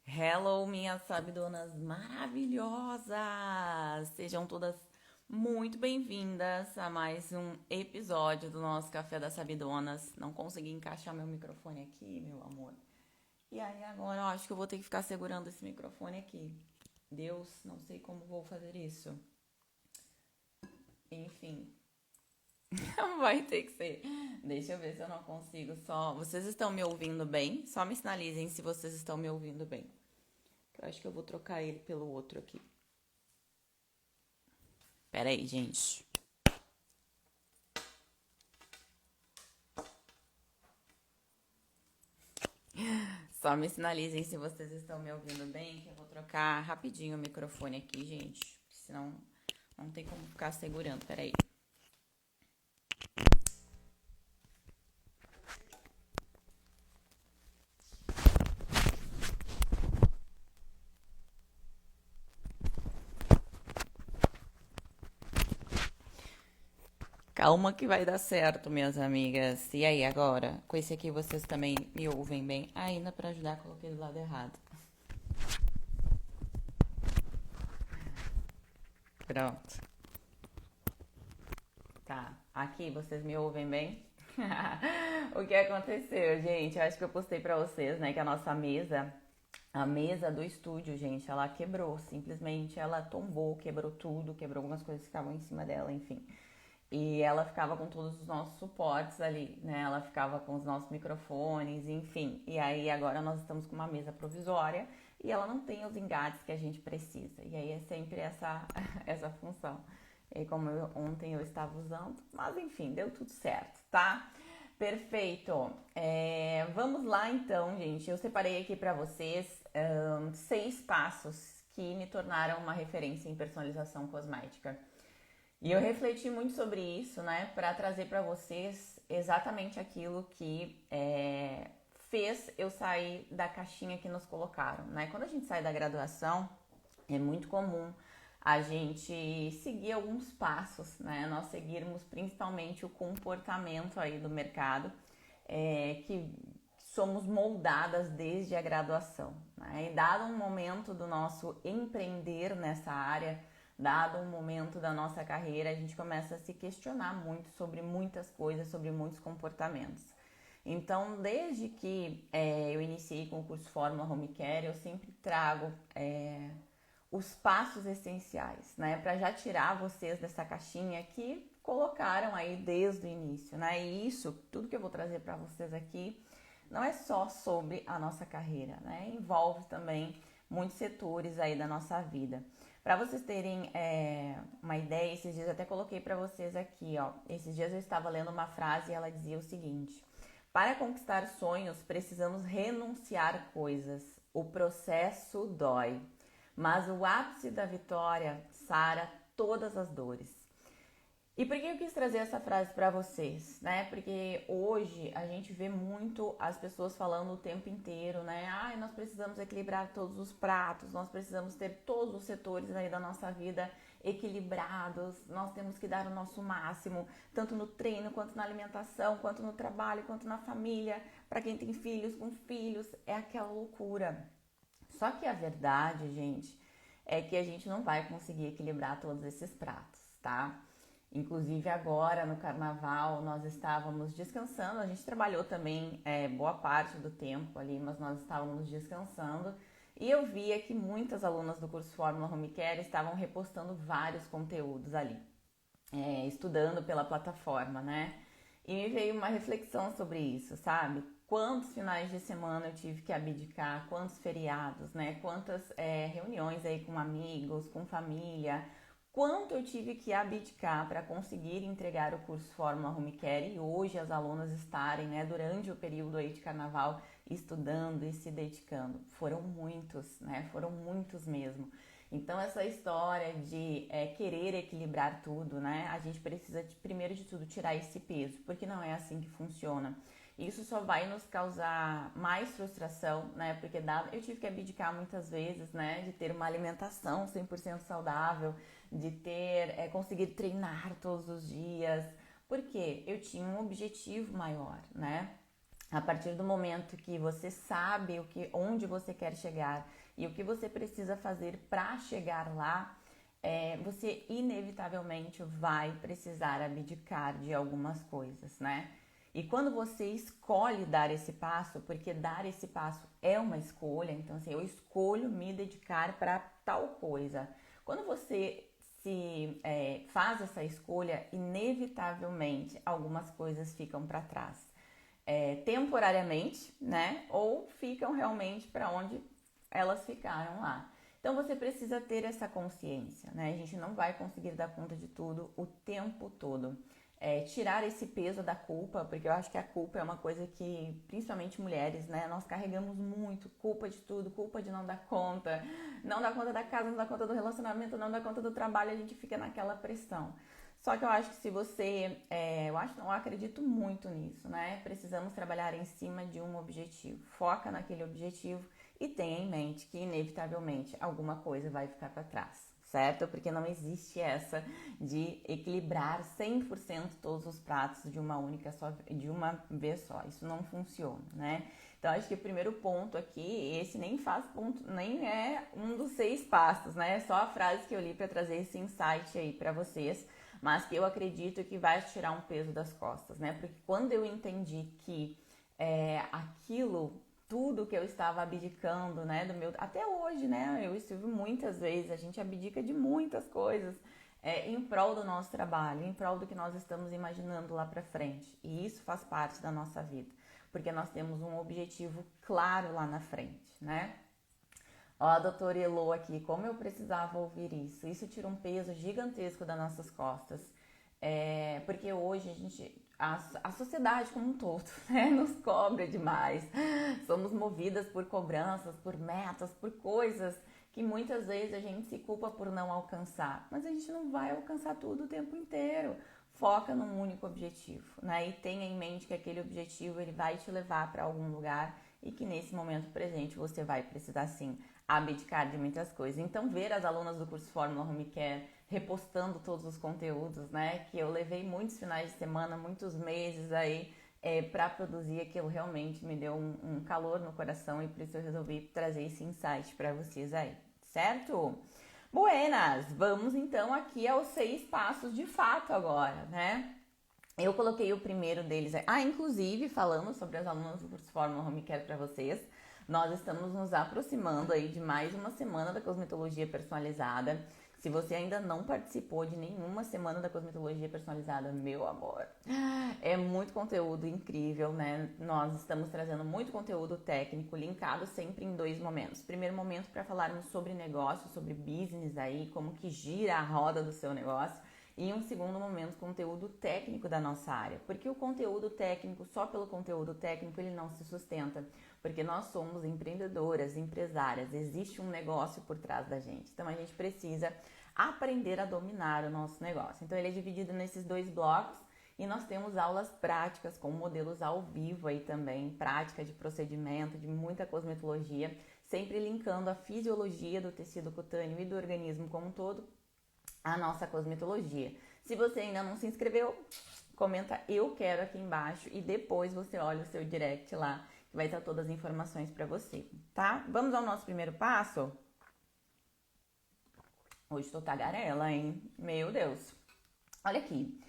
Hello, minhas sabidonas maravilhosas! Sejam todas muito bem-vindas a mais um episódio do nosso Café das Sabidonas. Não consegui encaixar meu microfone aqui, meu amor. E aí agora eu acho que eu vou ter que ficar segurando esse microfone aqui. Deus, não sei como vou fazer isso. Enfim, vai ter que ser. Deixa eu ver se eu não consigo só. Vocês estão me ouvindo bem? Só me sinalizem se vocês estão me ouvindo bem. Eu acho que eu vou trocar ele pelo outro aqui. Pera aí, gente. Só me sinalizem se vocês estão me ouvindo bem, que eu vou trocar rapidinho o microfone aqui, gente. Senão não tem como ficar segurando. Pera aí. Calma que vai dar certo, minhas amigas. E aí, agora? Com esse aqui vocês também me ouvem bem? Ah, ainda pra ajudar, coloquei do lado errado. Pronto. Tá. Aqui vocês me ouvem bem? O que aconteceu, gente? Eu acho que eu postei pra vocês, né, que a mesa do estúdio, gente, ela quebrou, simplesmente ela tombou, quebrou tudo, quebrou algumas coisas que estavam em cima dela, enfim. E ela ficava com todos os nossos suportes ali, né? Ela ficava com os nossos microfones, enfim. E aí agora nós estamos com uma mesa provisória e ela não tem os engates que a gente precisa. E aí é sempre essa, essa função. E como ontem eu estava usando, mas enfim, deu tudo certo, tá? Perfeito. Vamos lá então, gente. Eu separei aqui para vocês 6 passos que me tornaram uma referência em personalização cosmética. E eu refleti muito sobre isso, né, para trazer para vocês exatamente aquilo que fez eu sair da caixinha que nos colocaram, né? Quando a gente sai da graduação, é muito comum a gente seguir alguns passos, né? Nós seguirmos principalmente o comportamento aí do mercado, que somos moldadas desde a graduação, né? E dado um momento do nosso empreender nessa área, dado um momento da nossa carreira, a gente começa a se questionar muito sobre muitas coisas, sobre muitos comportamentos. Então, desde que eu iniciei com o curso Fórmula Home Care, eu sempre trago os passos essenciais, né, para já tirar vocês dessa caixinha que colocaram aí desde o início, né? E isso, tudo que eu vou trazer para vocês aqui, não é só sobre a nossa carreira, né? Envolve também muitos setores aí da nossa vida. Para vocês terem uma ideia, esses dias eu até coloquei para vocês aqui, ó. Esses dias eu estava lendo uma frase e ela dizia o seguinte: para conquistar sonhos, precisamos renunciar coisas. O processo dói, mas o ápice da vitória sara todas as dores. E por que eu quis trazer essa frase para vocês, né? Porque hoje a gente vê muito as pessoas falando o tempo inteiro, né? Ai, nós precisamos equilibrar todos os pratos, nós precisamos ter todos os setores aí da nossa vida equilibrados, nós temos que dar o nosso máximo, tanto no treino, quanto na alimentação, quanto no trabalho, quanto na família, para quem tem filhos, com filhos, é aquela loucura. Só que a verdade, gente, é que a gente não vai conseguir equilibrar todos esses pratos, tá? Inclusive agora no carnaval nós estávamos descansando, a gente trabalhou também boa parte do tempo ali, mas nós estávamos descansando e eu via que muitas alunas do curso Fórmula Home Care estavam repostando vários conteúdos ali, estudando pela plataforma, né? E me veio uma reflexão sobre isso, sabe? Quantos finais de semana eu tive que abdicar, quantos feriados, né? Quantas reuniões aí com amigos, com família, quanto eu tive que abdicar para conseguir entregar o curso Fórmula Home Care e hoje as alunas estarem, né, durante o período aí de carnaval estudando e se dedicando. Foram muitos, né? Foram muitos mesmo. Então essa história de querer equilibrar tudo, né? A gente precisa primeiro de tudo tirar esse peso, porque não é assim que funciona. Isso só vai nos causar mais frustração, né? Porque eu tive que abdicar muitas vezes, né? De ter uma alimentação 100% saudável, de ter conseguir treinar todos os dias, porque eu tinha um objetivo maior, né? A partir do momento que você sabe onde você quer chegar e o que você precisa fazer para chegar lá, você inevitavelmente vai precisar abdicar de algumas coisas, né? E quando você escolhe dar esse passo, porque dar esse passo é uma escolha, então assim, eu escolho me dedicar para tal coisa. Quando você faz essa escolha, inevitavelmente algumas coisas ficam para trás. Temporariamente, né? Ou ficam realmente para onde elas ficaram lá. Então você precisa ter essa consciência, né? A gente não vai conseguir dar conta de tudo o tempo todo. Tirar esse peso da culpa, porque eu acho que a culpa é uma coisa que, principalmente mulheres, né? Nós carregamos muito, culpa de tudo, culpa de não dar conta, não dar conta da casa, não dar conta do relacionamento, não dar conta do trabalho, a gente fica naquela pressão. Só que eu acho que se você, eu acredito muito nisso, né? Precisamos trabalhar em cima de um objetivo. Foca naquele objetivo e tenha em mente que inevitavelmente alguma coisa vai ficar para trás, certo? Porque não existe essa de equilibrar 100% todos os pratos de uma vez só. Isso não funciona, né? Então acho que o primeiro ponto aqui, esse nem é um dos 6 passos, né? É só a frase que eu li para trazer esse insight aí para vocês, mas que eu acredito que vai tirar um peso das costas, né? Porque quando eu entendi que aquilo, tudo que eu estava abdicando, né, até hoje, né, eu estive muitas vezes, a gente abdica de muitas coisas em prol do nosso trabalho, em prol do que nós estamos imaginando lá pra frente, e isso faz parte da nossa vida, porque nós temos um objetivo claro lá na frente, né? Ó, a doutora Elô aqui, como eu precisava ouvir isso. Isso tira um peso gigantesco das nossas costas. Porque hoje a sociedade como um todo, né, nos cobra demais. Somos movidas por cobranças, por metas, por coisas que muitas vezes a gente se culpa por não alcançar. Mas a gente não vai alcançar tudo o tempo inteiro. Foca num único objetivo, né? E tenha em mente que aquele objetivo ele vai te levar para algum lugar e que nesse momento presente você vai precisar sim abdicar de muitas coisas. Então, ver as alunas do curso Fórmula Home Care repostando todos os conteúdos, né? Que eu levei muitos finais de semana, muitos meses aí para produzir aquilo, realmente me deu um calor no coração e por isso eu resolvi trazer esse insight para vocês aí, certo? Buenas! Vamos então aqui aos 6 passos de fato agora, né? Eu coloquei o primeiro deles. Inclusive, falando sobre as alunas do curso Fórmula Home Care para vocês, nós estamos nos aproximando aí de mais uma semana da cosmetologia personalizada. Se você ainda não participou de nenhuma semana da cosmetologia personalizada, meu amor, é muito conteúdo incrível, né? Nós estamos trazendo muito conteúdo técnico, linkado sempre em 2 momentos. Primeiro momento para falarmos sobre negócio, sobre business aí, como que gira a roda do seu negócio. E um segundo momento, conteúdo técnico da nossa área. Porque o conteúdo técnico, só pelo conteúdo técnico, ele não se sustenta. Porque nós somos empreendedoras, empresárias, existe um negócio por trás da gente. Então a gente precisa aprender a dominar o nosso negócio. Então ele é dividido nesses 2 blocos e nós temos aulas práticas com modelos ao vivo aí também, prática de procedimento, de muita cosmetologia, sempre linkando a fisiologia do tecido cutâneo e do organismo como um todo a nossa cosmetologia. Se você ainda não se inscreveu, comenta eu quero aqui embaixo e depois você olha o seu direct lá, que vai estar todas as informações para você, tá? Vamos ao nosso primeiro passo? Hoje tô tagarela, hein? Meu Deus. Olha aqui.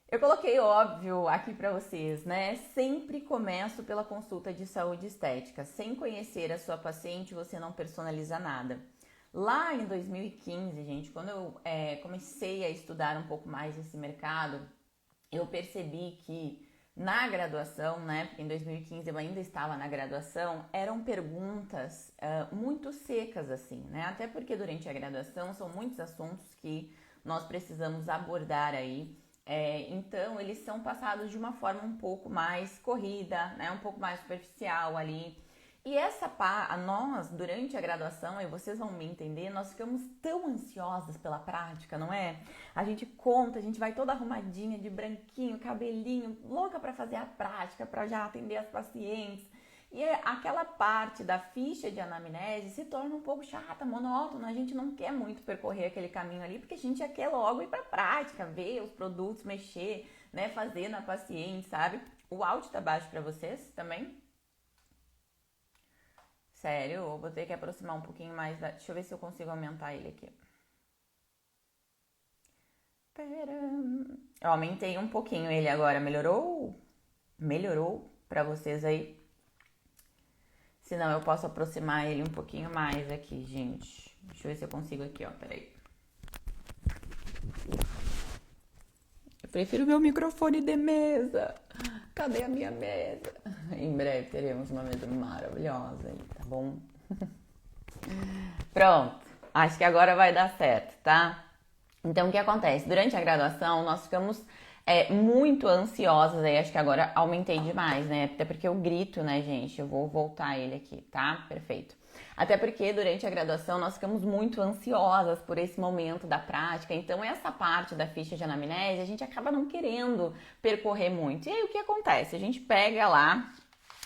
Eu coloquei óbvio aqui para vocês, né? Sempre começo pela consulta de saúde estética. Sem conhecer a sua paciente, você não personaliza nada. Lá em 2015, gente, quando eu comecei a estudar um pouco mais esse mercado, eu percebi que na graduação, né, porque em 2015 eu ainda estava na graduação, eram perguntas muito secas, assim, né? Até porque durante a graduação são muitos assuntos que nós precisamos abordar aí. Então, eles são passados de uma forma um pouco mais corrida, né, um pouco mais superficial ali. E nós, durante a graduação, e vocês vão me entender, nós ficamos tão ansiosas pela prática, não é? A gente conta, a gente vai toda arrumadinha, de branquinho, cabelinho, louca para fazer a prática, para já atender as pacientes. E aquela parte da ficha de anamnese se torna um pouco chata, monótona, a gente não quer muito percorrer aquele caminho ali, porque a gente já quer logo ir para a prática, ver os produtos, mexer, né, fazer na paciente, sabe? O áudio tá baixo pra vocês também? Sério, eu vou ter que aproximar um pouquinho mais da... Deixa eu ver se eu consigo aumentar ele aqui. Eu aumentei um pouquinho ele agora. Melhorou? Melhorou pra vocês aí? Senão eu posso aproximar ele um pouquinho mais aqui, gente. Deixa eu ver se eu consigo aqui, ó. Peraí. Eu prefiro meu microfone de mesa. Cadê a minha mesa? Em breve teremos uma mesa maravilhosa aí, tá bom? Pronto. Acho que agora vai dar certo, tá? Então, o que acontece? Durante a graduação, nós ficamos muito ansiosas. Aí, acho que agora aumentei demais, né? Até porque eu grito, né, gente? Eu vou voltar ele aqui, tá? Perfeito. Até porque durante a graduação nós ficamos muito ansiosas por esse momento da prática. Então, essa parte da ficha de anamnese, a gente acaba não querendo percorrer muito. E aí, o que acontece? A gente pega lá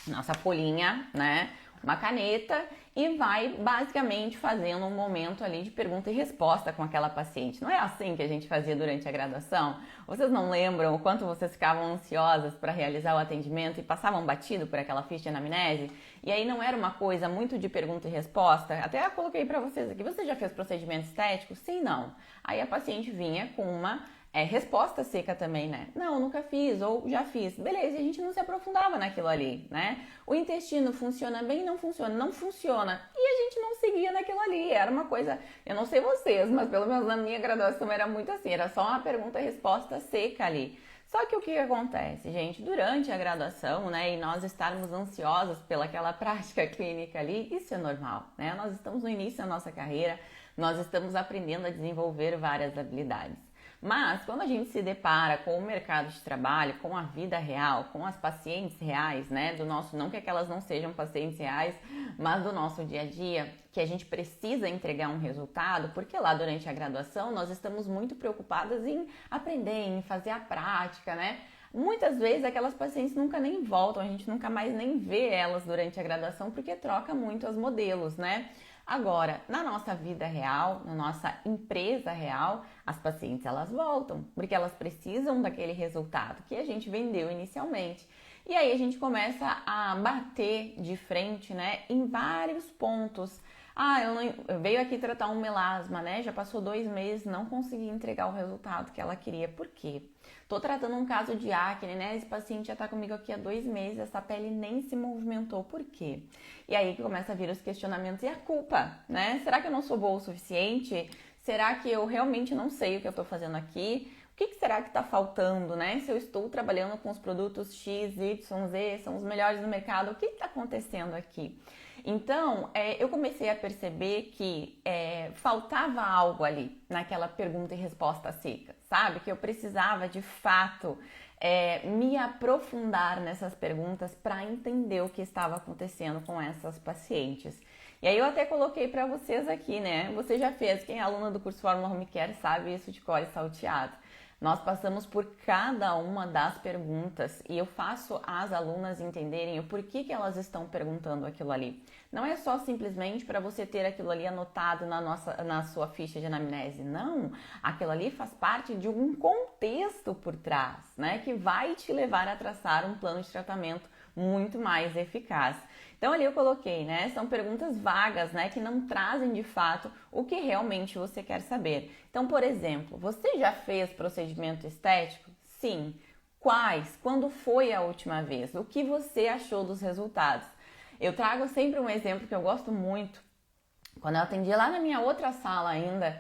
nossa folhinha, né? Uma caneta e vai basicamente fazendo um momento ali de pergunta e resposta com aquela paciente. Não é assim que a gente fazia durante a graduação? Vocês não lembram o quanto vocês ficavam ansiosas para realizar o atendimento e passavam batido por aquela ficha de anamnese? E aí não era uma coisa muito de pergunta e resposta? Até eu coloquei para vocês aqui, você já fez procedimento estético? Sim, não. Aí a paciente vinha com uma resposta seca também, né? Não, nunca fiz, ou já fiz. Beleza, e a gente não se aprofundava naquilo ali, né? O intestino funciona bem? Não funciona. Não funciona. E a gente não seguia naquilo ali. Era uma coisa, eu não sei vocês, mas pelo menos na minha graduação era muito assim. Era só uma pergunta e resposta seca ali. Só que o que acontece, gente? Durante a graduação, né, e nós estarmos ansiosos pelaquela prática clínica ali, isso é normal, né? Nós estamos no início da nossa carreira, nós estamos aprendendo a desenvolver várias habilidades. Mas quando a gente se depara com o mercado de trabalho, com a vida real, com as pacientes reais, né, do nosso, não que aquelas não sejam pacientes reais, mas do nosso dia a dia, que a gente precisa entregar um resultado, porque lá durante a graduação nós estamos muito preocupadas em aprender, em fazer a prática, né? Muitas vezes aquelas pacientes nunca nem voltam, a gente nunca mais nem vê elas durante a graduação, porque troca muito as modelos, né? Agora, na nossa vida real, na nossa empresa real, as pacientes elas voltam, porque elas precisam daquele resultado que a gente vendeu inicialmente. E aí a gente começa a bater de frente, né, em vários pontos. Ah, eu veio aqui tratar um melasma, né? Já passou 2 meses, não consegui entregar o resultado que ela queria. Por quê? Tô tratando um caso de acne, né? Esse paciente já tá comigo aqui há 2 meses, essa pele nem se movimentou. Por quê? E aí que começa a vir os questionamentos e a culpa, né? Será que eu não sou boa o suficiente? Será que eu realmente não sei o que eu tô fazendo aqui? O que será que está faltando, né? Se eu estou trabalhando com os produtos X, Y, Z, são os melhores do mercado, o que está acontecendo aqui? Então, eu comecei a perceber que faltava algo ali naquela pergunta e resposta seca, sabe? Que eu precisava, de fato, me aprofundar nessas perguntas para entender o que estava acontecendo com essas pacientes. E aí eu até coloquei para vocês aqui, né? Você já fez, quem é aluna do curso Fórmula Home Care sabe isso de cor e salteado. Nós passamos por cada uma das perguntas e eu faço as alunas entenderem o porquê que elas estão perguntando aquilo ali. Não é só simplesmente para você ter aquilo ali anotado na sua ficha de anamnese, não. Aquilo ali faz parte de um contexto por trás, né? Que vai te levar a traçar um plano de tratamento muito mais eficaz. Então ali eu coloquei, né? São perguntas vagas, né? Que não trazem de fato o que realmente você quer saber. Então, por exemplo, você já fez procedimento estético? Sim. Quais? Quando foi a última vez? O que você achou dos resultados? Eu trago sempre um exemplo que eu gosto muito. Quando eu atendi lá na minha outra sala ainda,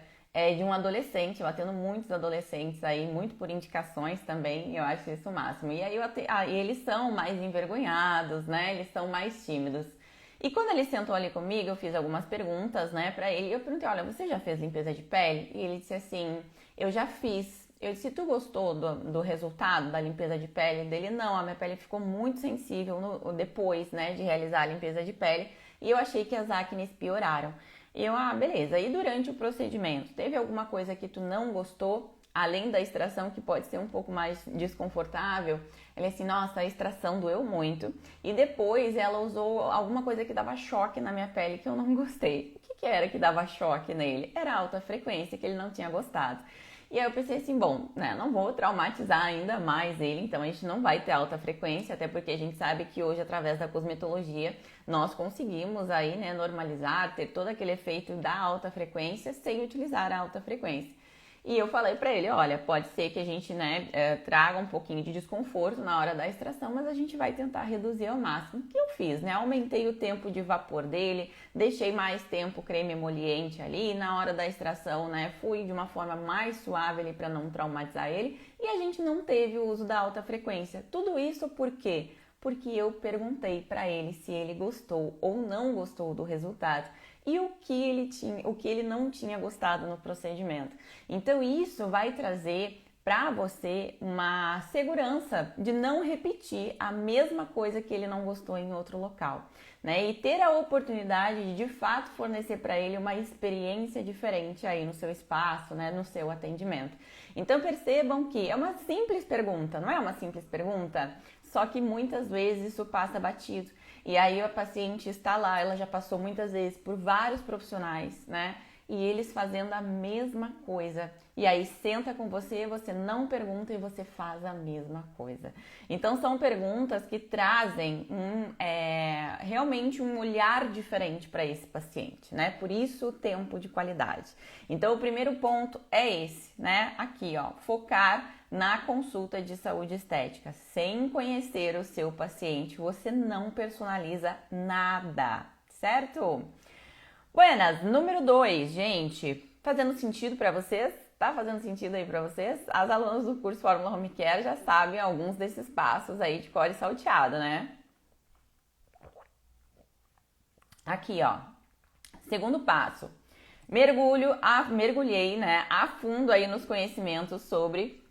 de um adolescente, eu atendo muitos adolescentes aí, muito por indicações também, eu acho isso o máximo. E aí eles são mais envergonhados, né? Eles são mais tímidos. E quando ele sentou ali comigo, eu fiz algumas perguntas, né, pra ele. E eu perguntei, olha, você já fez limpeza de pele? E ele disse assim, eu já fiz. Eu disse, tu gostou do resultado da limpeza de pele dele? Não, a minha pele ficou muito sensível depois, né, de realizar a limpeza de pele. E eu achei que as acnes pioraram. E eu, beleza. E durante o procedimento, teve alguma coisa que tu não gostou? Além da extração, que pode ser um pouco mais desconfortável, ele assim, nossa, a extração doeu muito. E depois ela usou alguma coisa que dava choque na minha pele que eu não gostei. O que era que dava choque nele? Era a alta frequência, que ele não tinha gostado. E aí eu pensei assim, bom, né, não vou traumatizar ainda mais ele, então a gente não vai ter alta frequência, até porque a gente sabe que hoje, através da cosmetologia, nós conseguimos aí, né, normalizar, ter todo aquele efeito da alta frequência sem utilizar a alta frequência. E eu falei pra ele, olha, pode ser que a gente, né, traga um pouquinho de desconforto na hora da extração, mas a gente vai tentar reduzir ao máximo. O que eu fiz, né? Aumentei o tempo de vapor dele, deixei mais tempo creme emoliente ali, na hora da extração, né, fui de uma forma mais suave ali para não traumatizar ele, e a gente não teve o uso da alta frequência. Tudo isso por quê? Porque eu perguntei para ele se ele gostou ou não gostou do resultado e o que ele não tinha gostado no procedimento. Então isso vai trazer para você uma segurança de não repetir a mesma coisa que ele não gostou em outro local, né? E ter a oportunidade de fato fornecer para ele uma experiência diferente aí no seu espaço, né, no seu atendimento. Então percebam que é uma simples pergunta, não é uma simples pergunta, só que muitas vezes isso passa batido. E aí a paciente está lá, ela já passou muitas vezes por vários profissionais, né? E eles fazendo a mesma coisa. E aí senta com você, você não pergunta e você faz a mesma coisa. Então são perguntas que trazem realmente um olhar diferente para esse paciente, né? Por isso o tempo de qualidade. Então o primeiro ponto é esse, né? Aqui, ó, focar na consulta de saúde estética. Sem conhecer o seu paciente, você não personaliza nada, certo? Buenas, número 2, gente. Fazendo sentido para vocês? Tá fazendo sentido aí para vocês? As alunas do curso Fórmula Home Care já sabem alguns desses passos aí de cor e salteado, né? Aqui, ó. Segundo passo. Mergulhei, né, a fundo aí nos conhecimentos sobre...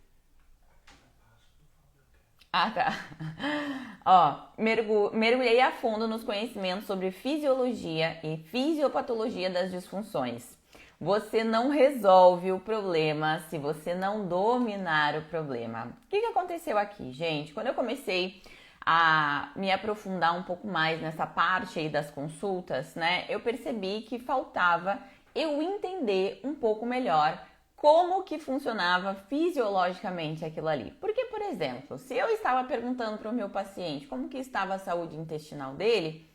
Ah, tá. Ó, mergulhei a fundo nos conhecimentos sobre fisiologia e fisiopatologia das disfunções. Você não resolve o problema se você não dominar o problema. O que aconteceu aqui, gente? Quando eu comecei a me aprofundar um pouco mais nessa parte aí das consultas, né, eu percebi que faltava eu entender um pouco melhor como que funcionava fisiologicamente aquilo ali. Porque, por exemplo, se eu estava perguntando para o meu paciente como que estava a saúde intestinal dele,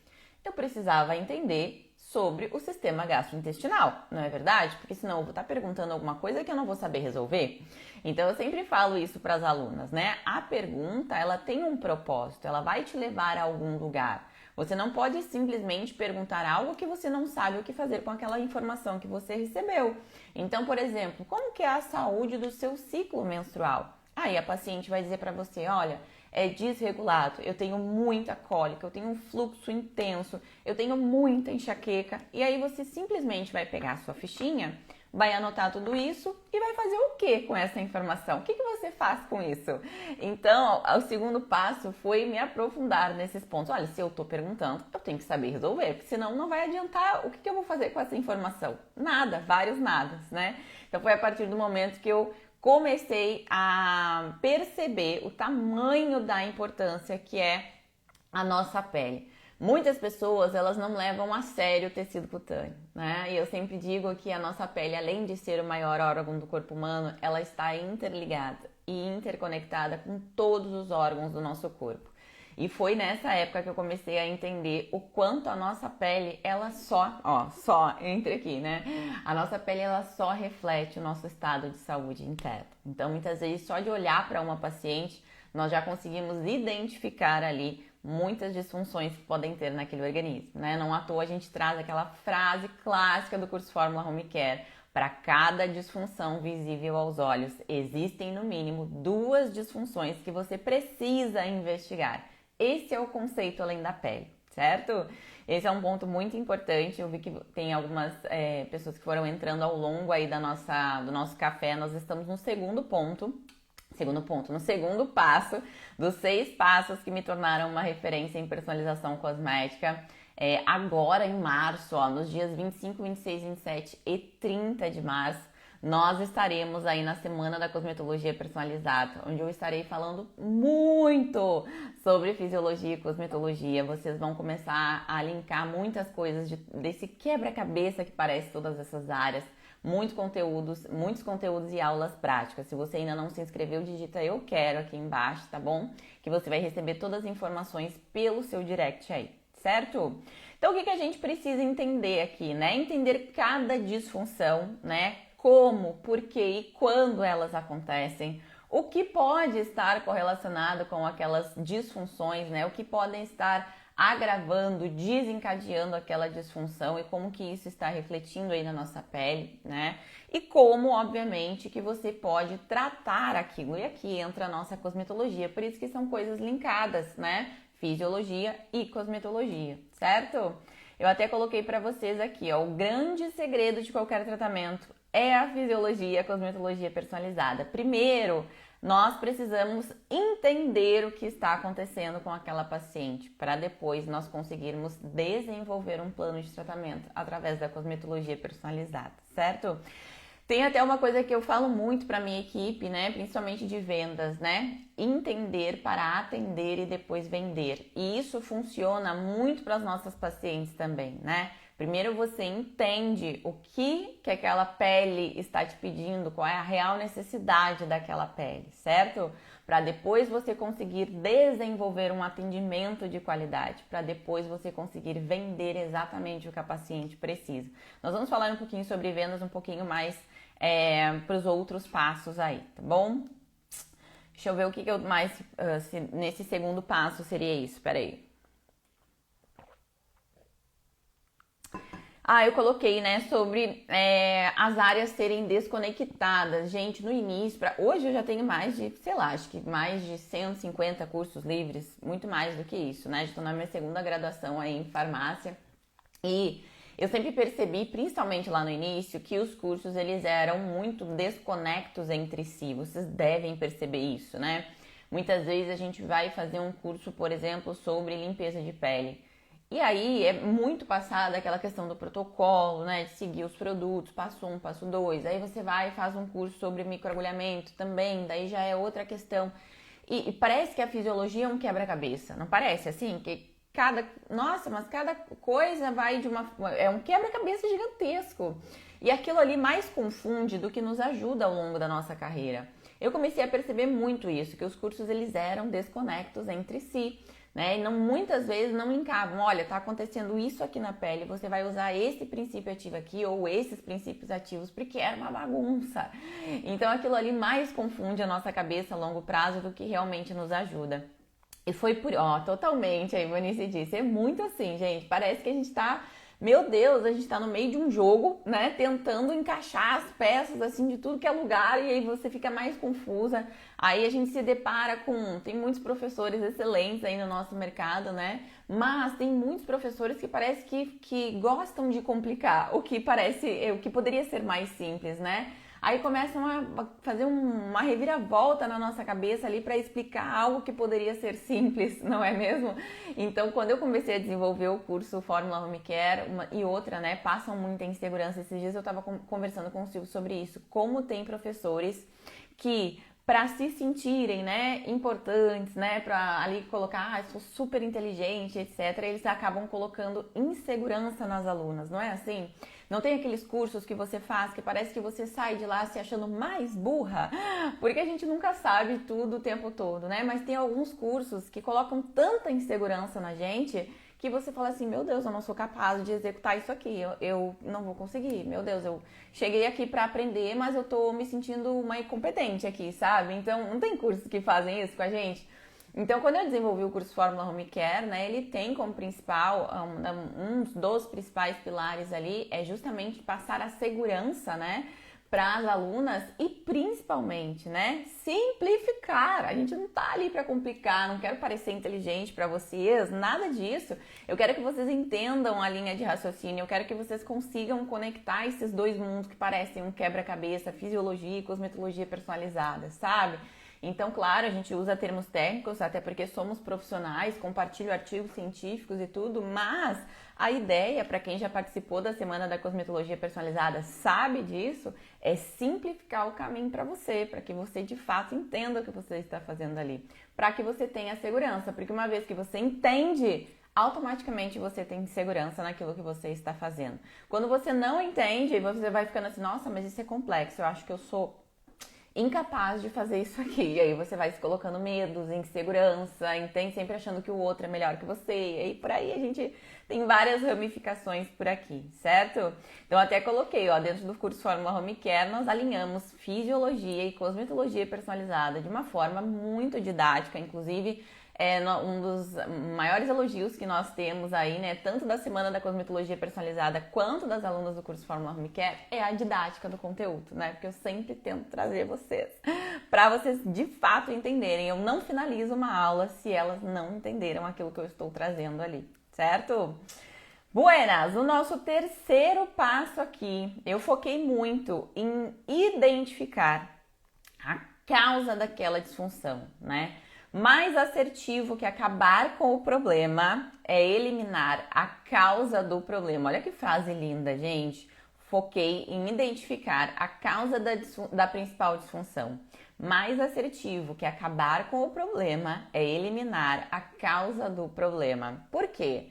eu precisava entender sobre o sistema gastrointestinal, não é verdade? Porque senão eu vou estar perguntando alguma coisa que eu não vou saber resolver. Então eu sempre falo isso para as alunas, né? A pergunta, ela tem um propósito, ela vai te levar a algum lugar. Você não pode simplesmente perguntar algo que você não sabe o que fazer com aquela informação que você recebeu. Então, por exemplo, como que é a saúde do seu ciclo menstrual? Aí a paciente vai dizer para você, olha, é desregulado, eu tenho muita cólica, eu tenho um fluxo intenso, eu tenho muita enxaqueca. E aí você simplesmente vai pegar a sua fichinha, vai anotar tudo isso e vai fazer o que com essa informação? O que você faz com isso? Então, o segundo passo foi me aprofundar nesses pontos. Olha, se eu tô perguntando, eu tenho que saber resolver, porque senão não vai adiantar. O que eu vou fazer com essa informação? Nada, vários nadas, né? Então foi a partir do momento que eu comecei a perceber o tamanho da importância que é a nossa pele. Muitas pessoas, elas não levam a sério o tecido cutâneo, né? E eu sempre digo que a nossa pele, além de ser o maior órgão do corpo humano, ela está interligada e interconectada com todos os órgãos do nosso corpo. E foi nessa época que eu comecei a entender o quanto a nossa pele, ela entre aqui, né? A nossa pele, ela só reflete o nosso estado de saúde interno. Então, muitas vezes, só de olhar para uma paciente, nós já conseguimos identificar ali muitas disfunções que podem ter naquele organismo, né? Não à toa a gente traz aquela frase clássica do curso Fórmula Home Care. Para cada disfunção visível aos olhos, existem no mínimo 2 disfunções que você precisa investigar. Esse é o conceito além da pele, certo? Esse é um ponto muito importante. Eu vi que tem algumas pessoas que foram entrando ao longo aí do nosso café. Nós estamos no segundo passo dos 6 passos que me tornaram uma referência em personalização cosmética. Agora em março, nos dias 25, 26, 27 e 30 de março, nós estaremos aí na Semana da Cosmetologia Personalizada, onde eu estarei falando muito sobre fisiologia e cosmetologia. Vocês vão começar a linkar muitas coisas desse quebra-cabeça que parece todas essas áreas, muitos conteúdos e aulas práticas. Se você ainda não se inscreveu, digita eu quero aqui embaixo, tá bom? Que você vai receber todas as informações pelo seu direct aí, certo? Então, o que a gente precisa entender aqui, né? Entender cada disfunção, né? Como, por quê e quando elas acontecem. O que pode estar correlacionado com aquelas disfunções, né? O que podem estar agravando, desencadeando aquela disfunção e como que isso está refletindo aí na nossa pele, né? E como, obviamente, que você pode tratar aquilo. E aqui entra a nossa cosmetologia, por isso que são coisas linkadas, né? Fisiologia e cosmetologia, certo? Eu até coloquei para vocês aqui, ó, o grande segredo de qualquer tratamento é a fisiologia e a cosmetologia personalizada. Primeiro, nós precisamos entender o que está acontecendo com aquela paciente, para depois nós conseguirmos desenvolver um plano de tratamento através da cosmetologia personalizada, certo? Tem até uma coisa que eu falo muito para minha equipe, né, principalmente de vendas, né? Entender para atender e depois vender. E isso funciona muito para as nossas pacientes também, né? Primeiro você entende o que aquela pele está te pedindo, qual é a real necessidade daquela pele, certo? Para depois você conseguir desenvolver um atendimento de qualidade, para depois você conseguir vender exatamente o que a paciente precisa. Nós vamos falar um pouquinho sobre vendas um pouquinho mais para os outros passos aí, tá bom? Deixa eu ver o que eu mais, nesse segundo passo seria isso, peraí. Eu coloquei, né, sobre as áreas serem desconectadas. Gente, no início, hoje eu já tenho mais de, sei lá, acho que mais de 150 cursos livres, muito mais do que isso, né? Estou na minha segunda graduação aí em farmácia e eu sempre percebi, principalmente lá no início, que os cursos eles eram muito desconectos entre si. Vocês devem perceber isso, né? Muitas vezes a gente vai fazer um curso, por exemplo, sobre limpeza de pele. E aí é muito passada aquela questão do protocolo, né? De seguir os produtos, passo 1, passo 2. Aí você vai e faz um curso sobre microagulhamento também, daí já é outra questão. E parece que a fisiologia é um quebra-cabeça, não parece assim? Que mas cada coisa vai é um quebra-cabeça gigantesco. E aquilo ali mais confunde do que nos ajuda ao longo da nossa carreira. Eu comecei a perceber muito isso, que os cursos eles eram desconectos entre si, né? E muitas vezes não linkavam. Olha, tá acontecendo isso aqui na pele, você vai usar esse princípio ativo aqui ou esses princípios ativos, porque era uma bagunça. Então aquilo ali mais confunde a nossa cabeça a longo prazo do que realmente nos ajuda. E foi totalmente, a Ivanice disse, é muito assim, gente, parece que a gente tá, meu Deus, a gente tá no meio de um jogo, né, tentando encaixar as peças, assim, de tudo que é lugar, e aí você fica mais confusa, aí a gente se depara tem muitos professores excelentes aí no nosso mercado, né, mas tem muitos professores que parece que gostam de complicar, o que poderia ser mais simples, né. Aí começam a fazer uma reviravolta na nossa cabeça ali para explicar algo que poderia ser simples, não é mesmo? Então, quando eu comecei a desenvolver o curso Fórmula Home Care e outra, né, passam muita insegurança. Esses dias eu estava conversando com o Silvio sobre isso, como tem professores que para se sentirem, né, importantes, né, para ali colocar, eu sou super inteligente, etc., eles acabam colocando insegurança nas alunas, não é assim? Não tem aqueles cursos que você faz que parece que você sai de lá se achando mais burra, porque a gente nunca sabe tudo o tempo todo, né? Mas tem alguns cursos que colocam tanta insegurança na gente que você fala assim, meu Deus, eu não sou capaz de executar isso aqui, eu não vou conseguir, meu Deus, eu cheguei aqui para aprender, mas eu tô me sentindo uma incompetente aqui, sabe? Então, não tem cursos que fazem isso com a gente? Então, quando eu desenvolvi o curso Fórmula Home Care, né, ele tem como principal, um dos principais pilares ali é justamente passar a segurança, né, para as alunas e principalmente, né, simplificar. A gente não tá ali para complicar, não quero parecer inteligente para vocês, nada disso. Eu quero que vocês entendam a linha de raciocínio, eu quero que vocês consigam conectar esses dois mundos que parecem um quebra-cabeça, fisiologia e cosmetologia personalizada, sabe? Então, claro, a gente usa termos técnicos, até porque somos profissionais, compartilho artigos científicos e tudo, mas a ideia, para quem já participou da Semana da Cosmetologia Personalizada, sabe disso, é simplificar o caminho para você, para que você de fato entenda o que você está fazendo ali, para que você tenha segurança, porque uma vez que você entende, automaticamente você tem segurança naquilo que você está fazendo. Quando você não entende, você vai ficando assim, nossa, mas isso é complexo, eu acho que eu sou incapaz de fazer isso aqui. E aí você vai se colocando medos, insegurança, entende? Sempre achando que o outro é melhor que você. E aí por aí a gente tem várias ramificações por aqui, certo? Então até coloquei, ó, dentro do curso Fórmula Home Care, nós alinhamos fisiologia e cosmetologia personalizada de uma forma muito didática, inclusive um dos maiores elogios que nós temos aí, né, tanto da Semana da Cosmetologia Personalizada quanto das alunas do curso Fórmula Home Care, é a didática do conteúdo, né, porque eu sempre tento trazer vocês para vocês de fato entenderem. Eu não finalizo uma aula se elas não entenderam aquilo que eu estou trazendo ali, certo? Buenas, o nosso terceiro passo aqui, eu foquei muito em identificar a causa daquela disfunção, né? Mais assertivo que acabar com o problema é eliminar a causa do problema. Olha que frase linda, gente. Foquei em identificar a causa da principal disfunção. Mais assertivo que acabar com o problema é eliminar a causa do problema. Por quê?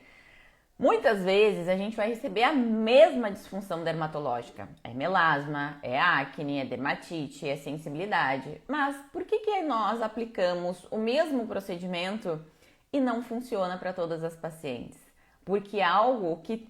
Muitas vezes a gente vai receber a mesma disfunção dermatológica. É melasma, é acne, é dermatite, é sensibilidade. Mas por que nós aplicamos o mesmo procedimento e não funciona para todas as pacientes? Porque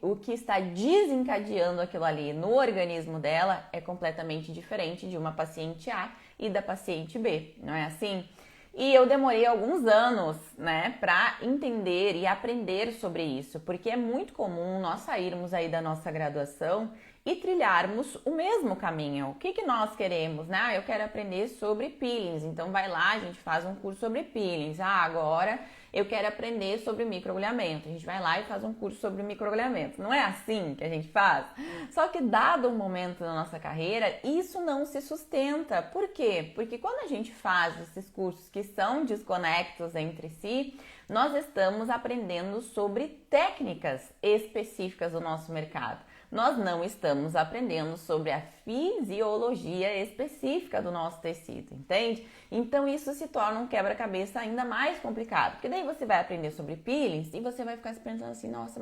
o que está desencadeando aquilo ali no organismo dela é completamente diferente de uma paciente A e da paciente B, não é assim? E eu demorei alguns anos, né, para entender e aprender sobre isso, porque é muito comum nós sairmos aí da nossa graduação e trilharmos o mesmo caminho. O que nós queremos, né? Ah, eu quero aprender sobre peelings, então vai lá, a gente faz um curso sobre peelings. Ah, agora eu quero aprender sobre microagulhamento. A gente vai lá e faz um curso sobre microagulhamento. Não é assim que a gente faz? Só que dado um momento da nossa carreira, isso não se sustenta. Por quê? Porque quando a gente faz esses cursos que são desconectos entre si, nós estamos aprendendo sobre técnicas específicas do nosso mercado. Nós não estamos aprendendo sobre a fisiologia específica do nosso tecido, entende? Então isso se torna um quebra-cabeça ainda mais complicado, porque daí você vai aprender sobre peelings e você vai ficar se pensando assim, nossa,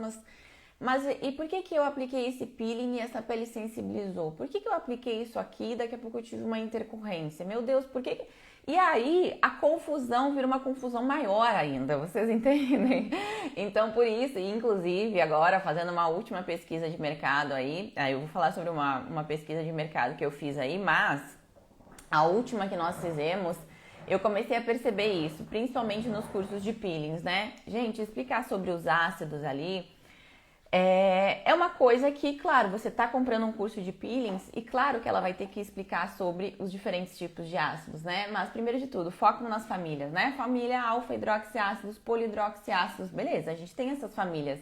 mas e por que eu apliquei esse peeling e essa pele sensibilizou? Por que eu apliquei isso aqui e daqui a pouco eu tive uma intercorrência? Meu Deus, por que... E aí a confusão vira uma confusão maior ainda, vocês entendem? Então por isso, inclusive agora fazendo uma última pesquisa de mercado aí eu vou falar sobre uma pesquisa de mercado que eu fiz aí, mas a última que nós fizemos, eu comecei a perceber isso, principalmente nos cursos de peelings, né? Gente, explicar sobre os ácidos ali é uma coisa que, claro, você está comprando um curso de peelings e claro que ela vai ter que explicar sobre os diferentes tipos de ácidos, né? Mas primeiro de tudo, foco nas famílias, né? Família alfa-hidroxiácidos, polihidroxiácidos, beleza, a gente tem essas famílias.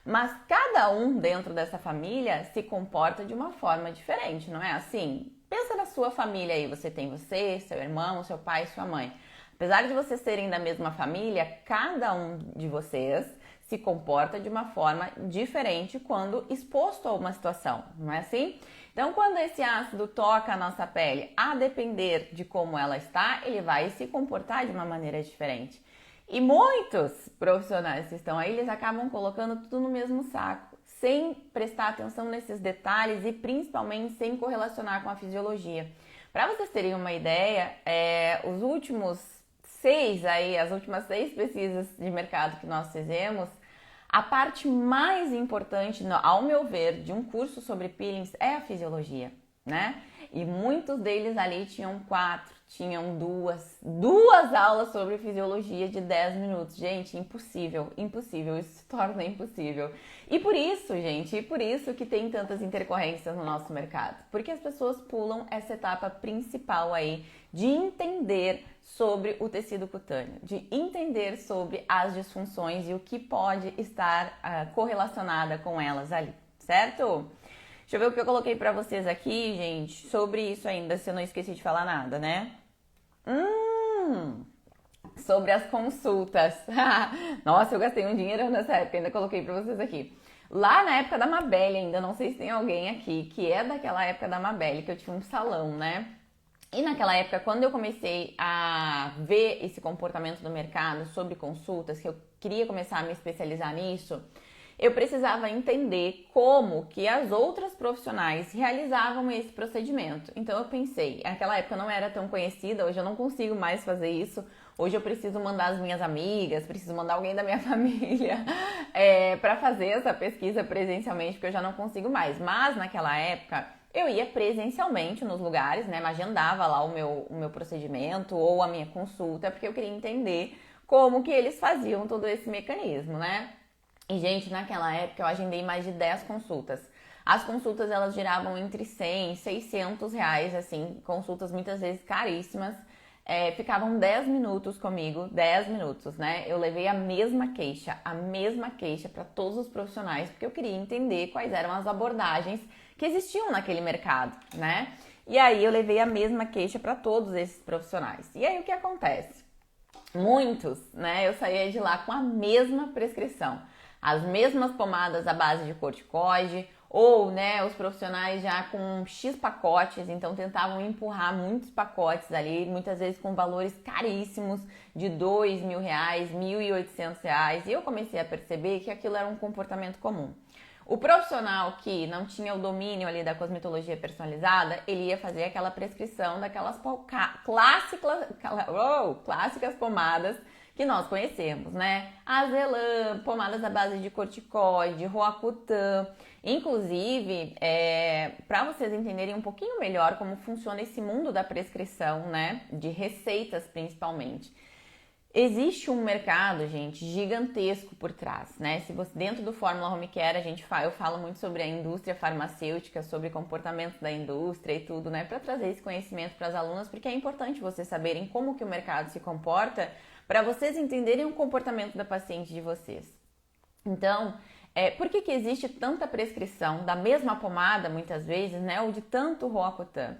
Mas cada um dentro dessa família se comporta de uma forma diferente, não é assim? Pensa na sua família aí, você tem você, seu irmão, seu pai, sua mãe. Apesar de vocês serem da mesma família, cada um de vocês se comporta de uma forma diferente quando exposto a uma situação, não é assim? Então, quando esse ácido toca a nossa pele, a depender de como ela está, ele vai se comportar de uma maneira diferente. E muitos profissionais que estão aí, eles acabam colocando tudo no mesmo saco, sem prestar atenção nesses detalhes e principalmente sem correlacionar com a fisiologia. Para vocês terem uma ideia, as últimas 6 pesquisas de mercado que nós fizemos, a parte mais importante, ao meu ver, de um curso sobre peelings é a fisiologia, né? E muitos deles ali tinham duas aulas sobre fisiologia de 10 minutos. Gente, impossível, isso se torna impossível. E por isso, gente, que tem tantas intercorrências no nosso mercado. Porque as pessoas pulam essa etapa principal aí de entender sobre o tecido cutâneo, de entender sobre as disfunções e o que pode estar correlacionada com elas ali, certo? Deixa eu ver o que eu coloquei pra vocês aqui, gente, sobre isso ainda, se eu não esqueci de falar nada, né? Sobre as consultas. Nossa, eu gastei um dinheiro nessa época, ainda coloquei pra vocês aqui. Lá na época da Mabelle ainda, não sei se tem alguém aqui que é daquela época da Mabelle, que eu tinha um salão, né? E naquela época, quando eu comecei a ver esse comportamento do mercado sobre consultas, que queria começar a me especializar nisso, eu precisava entender como que as outras profissionais realizavam esse procedimento. Então eu pensei, naquela época eu não era tão conhecida, hoje eu não consigo mais fazer isso. Hoje eu preciso mandar as minhas amigas, preciso mandar alguém da minha família para fazer essa pesquisa presencialmente, porque eu já não consigo mais. Mas naquela época eu ia presencialmente nos lugares, né? Agendava lá o meu procedimento ou a minha consulta, porque eu queria entender como que eles faziam todo esse mecanismo, né? E, gente, naquela época eu agendei mais de 10 consultas. As consultas, elas giravam entre 100 e 600 reais, assim, consultas muitas vezes caríssimas. Ficavam 10 minutos comigo, 10 minutos, né? Eu levei a mesma queixa para todos os profissionais, porque eu queria entender quais eram as abordagens que existiam naquele mercado, né? E aí eu levei a mesma queixa para todos esses profissionais. E aí o que acontece? Muitos, né? Eu saía de lá com a mesma prescrição. As mesmas pomadas à base de corticoide, ou, né, os profissionais já com X pacotes, então tentavam empurrar muitos pacotes ali, muitas vezes com valores caríssimos, de R$2.000, R$1.800, e eu comecei a perceber que aquilo era um comportamento comum. O profissional que não tinha o domínio ali da cosmetologia personalizada, ele ia fazer aquela prescrição daquelas clássicas pomadas que nós conhecemos, né? Azelã, pomadas à base de corticoide, Roacutan. Inclusive, para vocês entenderem um pouquinho melhor como funciona esse mundo da prescrição, né? De receitas, principalmente. Existe um mercado, gente, gigantesco por trás, né? Se você dentro do Fórmula Home Care, eu falo muito sobre a indústria farmacêutica, sobre comportamento da indústria e tudo, né? Para trazer esse conhecimento para as alunas, porque é importante vocês saberem como que o mercado se comporta, para vocês entenderem o comportamento da paciente de vocês. Então, por que existe tanta prescrição da mesma pomada, muitas vezes, né? Ou de tanto Roacutan?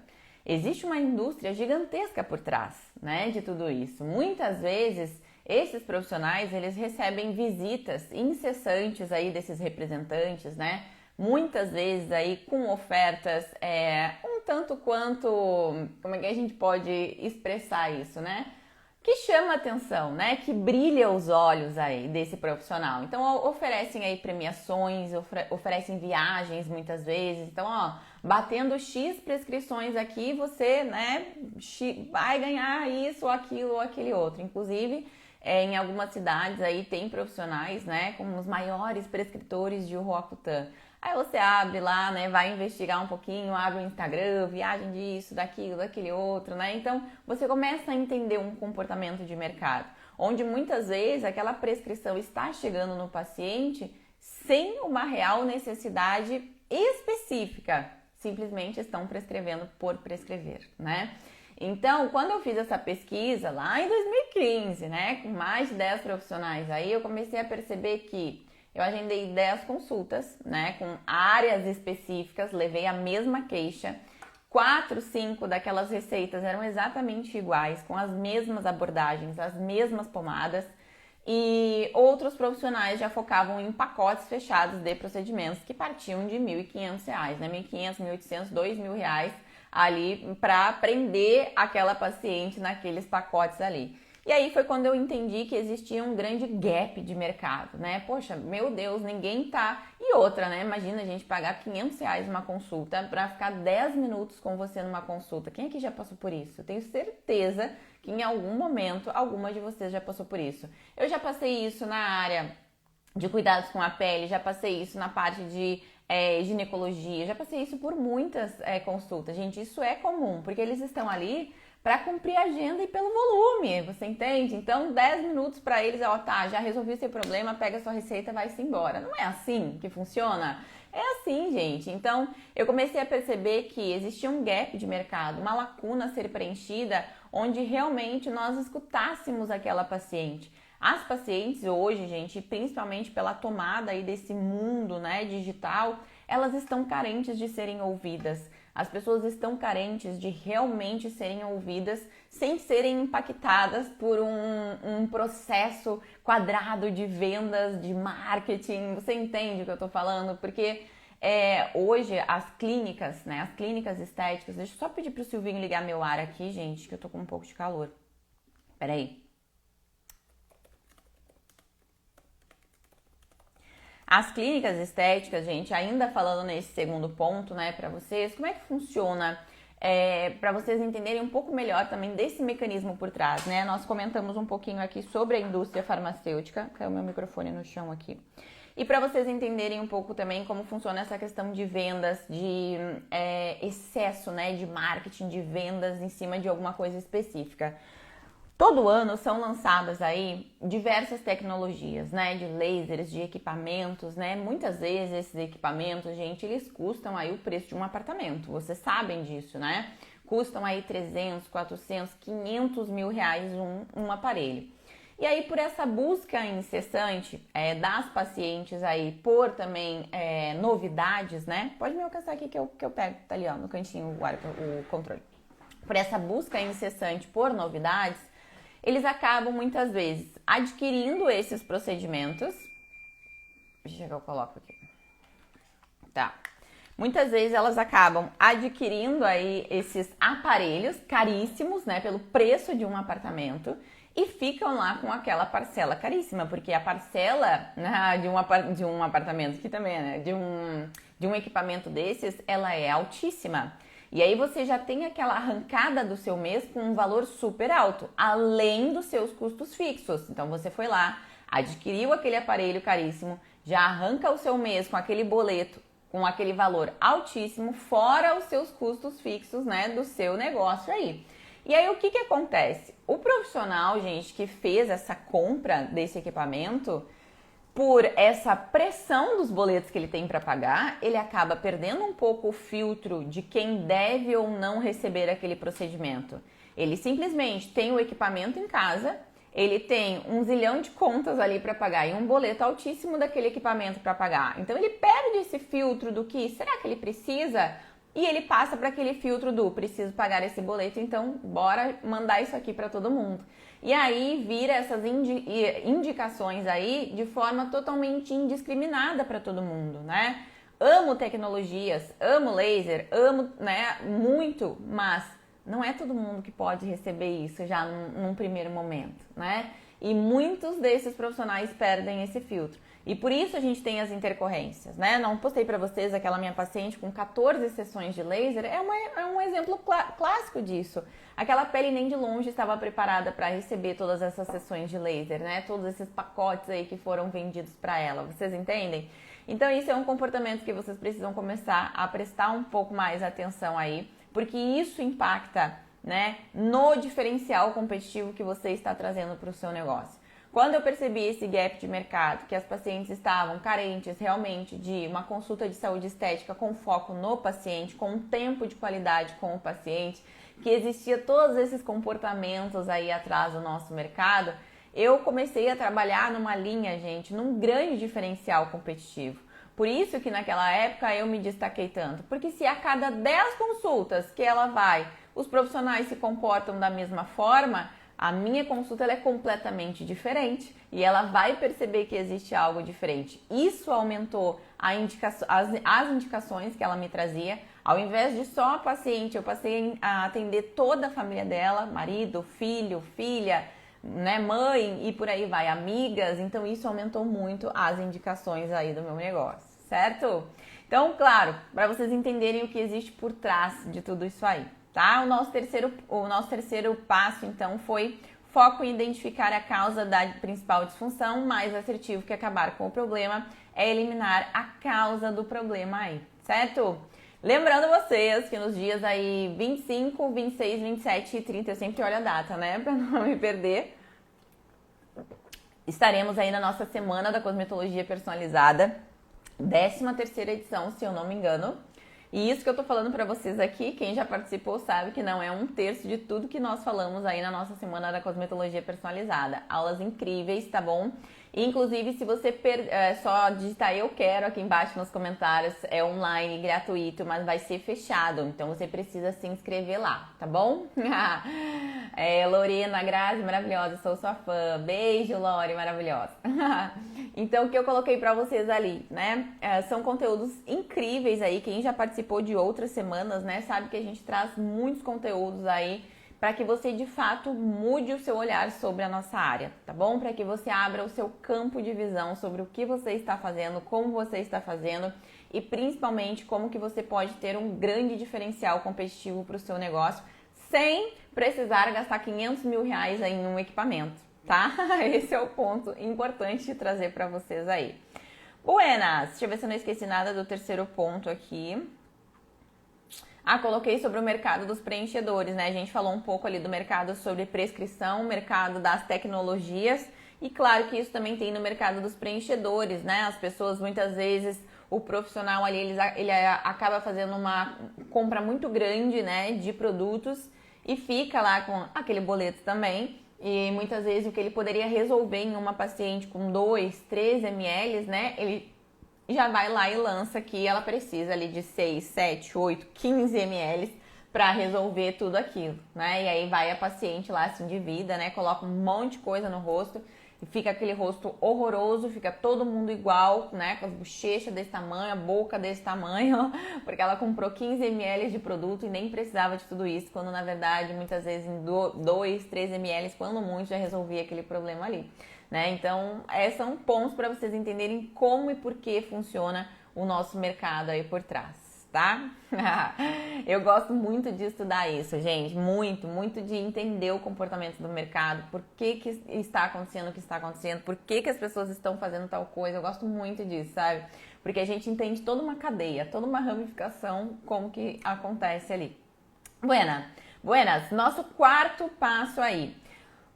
Existe uma indústria gigantesca por trás, né, de tudo isso. Muitas vezes, esses profissionais, eles recebem visitas incessantes aí desses representantes, né? Muitas vezes aí com ofertas um tanto quanto, como é que a gente pode expressar isso, né? Que chama atenção, né? Que brilha os olhos aí desse profissional. Então, oferecem aí premiações, oferecem viagens muitas vezes. Então, ó, batendo X prescrições aqui, você, né, vai ganhar isso, aquilo ou aquele outro. Inclusive, em algumas cidades aí tem profissionais, né, como os maiores prescritores de Roacutan. Aí você abre lá, né, vai investigar um pouquinho, abre o Instagram, viagem disso, daquilo, daquele outro, né? Então, você começa a entender um comportamento de mercado, onde muitas vezes aquela prescrição está chegando no paciente sem uma real necessidade específica, simplesmente estão prescrevendo por prescrever, né? Então, quando eu fiz essa pesquisa lá em 2015, né, com mais de 10 profissionais aí, eu comecei a perceber que eu agendei 10 consultas, né, com áreas específicas, levei a mesma queixa. 4, 5 daquelas receitas eram exatamente iguais, com as mesmas abordagens, as mesmas pomadas. E outros profissionais já focavam em pacotes fechados de procedimentos que partiam de R$1.500, né, R$1.500, R$1.800, R$2.000 ali para prender aquela paciente naqueles pacotes ali. E aí foi quando eu entendi que existia um grande gap de mercado, né? Poxa, meu Deus, ninguém tá... E outra, né? Imagina a gente pagar R$500 uma consulta para ficar 10 minutos com você numa consulta. Quem aqui já passou por isso? Eu tenho certeza que em algum momento, alguma de vocês já passou por isso. Eu já passei isso na área de cuidados com a pele, já passei isso na parte de ginecologia, já passei isso por muitas consultas. Gente, isso é comum, porque eles estão ali para cumprir a agenda e pelo volume, você entende? Então, 10 minutos para eles, ó, tá, já resolvi seu problema, pega sua receita, vai-se embora. Não é assim que funciona? É assim, gente. Então, eu comecei a perceber que existia um gap de mercado, uma lacuna a ser preenchida, onde realmente nós escutássemos aquela paciente. As pacientes hoje, gente, principalmente pela tomada aí desse mundo, né, digital, elas estão carentes de serem ouvidas. As pessoas estão carentes de realmente serem ouvidas sem serem impactadas por um processo quadrado de vendas, de marketing. Você entende o que eu tô falando? Porque hoje as clínicas, né, as clínicas estéticas... Deixa eu só pedir pro Silvinho ligar meu ar aqui, gente, que eu tô com um pouco de calor. Peraí. As clínicas estéticas, gente, ainda falando nesse segundo ponto, né, para vocês, como é que funciona? Para vocês entenderem um pouco melhor também desse mecanismo por trás, né? Nós comentamos um pouquinho aqui sobre a indústria farmacêutica, caiu meu microfone no chão aqui. E para vocês entenderem um pouco também como funciona essa questão de vendas, de excesso, né, de marketing, de vendas em cima de alguma coisa específica. Todo ano são lançadas aí diversas tecnologias, né, de lasers, de equipamentos, né? Muitas vezes esses equipamentos, gente, eles custam aí o preço de um apartamento. Vocês sabem disso, né? Custam aí 300, 400, 500 mil reais um aparelho. E aí, por essa busca incessante das pacientes aí, por também novidades, né? Pode me alcançar aqui que eu pego, tá ali ó, no cantinho o controle. Por essa busca incessante por novidades, eles acabam muitas vezes adquirindo esses procedimentos. Deixa eu ver, eu coloco aqui. Tá. Muitas vezes elas acabam adquirindo aí esses aparelhos caríssimos, né, pelo preço de um apartamento e ficam lá com aquela parcela caríssima, porque a parcela, né, de um apartamento que também, né, de um equipamento desses, ela é altíssima. E aí você já tem aquela arrancada do seu mês com um valor super alto, além dos seus custos fixos. Então você foi lá, adquiriu aquele aparelho caríssimo, já arranca o seu mês com aquele boleto, com aquele valor altíssimo, fora os seus custos fixos, né, do seu negócio aí. E aí o que acontece? O profissional, gente, que fez essa compra desse equipamento, por essa pressão dos boletos que ele tem para pagar, ele acaba perdendo um pouco o filtro de quem deve ou não receber aquele procedimento. Ele simplesmente tem o equipamento em casa, ele tem um zilhão de contas ali para pagar e um boleto altíssimo daquele equipamento para pagar. Então ele perde esse filtro do que será que ele precisa e ele passa para aquele filtro do preciso pagar esse boleto, então bora mandar isso aqui para todo mundo. E aí vira essas indicações aí de forma totalmente indiscriminada para todo mundo, né? Amo tecnologias, amo laser, amo, né, muito, mas não é todo mundo que pode receber isso já num primeiro momento, né? E muitos desses profissionais perdem esse filtro. E por isso a gente tem as intercorrências, né? Não postei para vocês aquela minha paciente com 14 sessões de laser, é um exemplo clássico disso. Aquela pele nem de longe estava preparada para receber todas essas sessões de laser, né? Todos esses pacotes aí que foram vendidos para ela, vocês entendem? Então isso é um comportamento que vocês precisam começar a prestar um pouco mais atenção aí, porque isso impacta, né, no diferencial competitivo que você está trazendo para o seu negócio. Quando eu percebi esse gap de mercado, que as pacientes estavam carentes realmente de uma consulta de saúde estética com foco no paciente, com um tempo de qualidade com o paciente, que existia todos esses comportamentos aí atrás do nosso mercado, eu comecei a trabalhar numa linha, gente, num grande diferencial competitivo. Por isso que naquela época eu me destaquei tanto, porque se a cada 10 consultas que ela vai, os profissionais se comportam da mesma forma, a minha consulta ela é completamente diferente e ela vai perceber que existe algo diferente. Isso aumentou as indicações que ela me trazia. Ao invés de só a paciente, eu passei a atender toda a família dela, marido, filho, filha, né, mãe e por aí vai, amigas. Então isso aumentou muito as indicações aí do meu negócio, certo? Então, claro, para vocês entenderem o que existe por trás de tudo isso aí. Tá? O nosso terceiro passo, então, foi foco em identificar a causa da principal disfunção, mais assertivo que acabar com o problema é eliminar a causa do problema aí, certo? Lembrando vocês que nos dias aí 25, 26, 27 e 30, eu sempre olho a data, né, pra não me perder, estaremos aí na nossa Semana da Cosmetologia Personalizada, 13ª edição, se eu não me engano. E isso que eu tô falando pra vocês aqui, quem já participou sabe que não é 1/3 de tudo que nós falamos aí na nossa Semana da Cosmetologia Personalizada. Aulas incríveis, tá bom? E, inclusive, se você só digitar eu quero aqui embaixo nos comentários, é online, gratuito, mas vai ser fechado. Então, você precisa se inscrever lá, tá bom? Lorena, Grazi, maravilhosa, sou sua fã. Beijo, Lore, maravilhosa. Então, o que eu coloquei pra vocês ali, né? São conteúdos incríveis aí. Quem já participou de outras semanas, né? Sabe que a gente traz muitos conteúdos aí para que você de fato mude o seu olhar sobre a nossa área, tá bom? Para que você abra o seu campo de visão sobre o que você está fazendo, como você está fazendo e principalmente como que você pode ter um grande diferencial competitivo para o seu negócio sem precisar gastar 500 mil reais aí em um equipamento, tá? Esse é o ponto importante de trazer para vocês aí. Buenas! Deixa eu ver se eu não esqueci nada do terceiro ponto aqui. Coloquei sobre o mercado dos preenchedores, né? A gente falou um pouco ali do mercado sobre prescrição, mercado das tecnologias e claro que isso também tem no mercado dos preenchedores, né? As pessoas muitas vezes, o profissional ali, ele acaba fazendo uma compra muito grande, né, de produtos e fica lá com aquele boleto também. E muitas vezes o que ele poderia resolver em uma paciente com 2, 3 ml, né, ele já vai lá e lança que ela precisa ali de 6, 7, 8, 15 ml para resolver tudo aquilo, né? E aí vai a paciente lá, se endivida, né? Coloca um monte de coisa no rosto e fica aquele rosto horroroso, fica todo mundo igual, né? Com as bochechas desse tamanho, a boca desse tamanho, porque ela comprou 15 ml de produto e nem precisava de tudo isso, quando na verdade, muitas vezes em 2, 3 ml, quando muito, já resolvia aquele problema ali. Né? Então, são pontos para vocês entenderem como e por que funciona o nosso mercado aí por trás, tá? Eu gosto muito de estudar isso, gente, muito de entender o comportamento do mercado, por que está acontecendo o que está acontecendo, por que as pessoas estão fazendo tal coisa, eu gosto muito disso, sabe? Porque a gente entende toda uma cadeia, toda uma ramificação, como que acontece ali. Buenas, nosso quarto passo aí.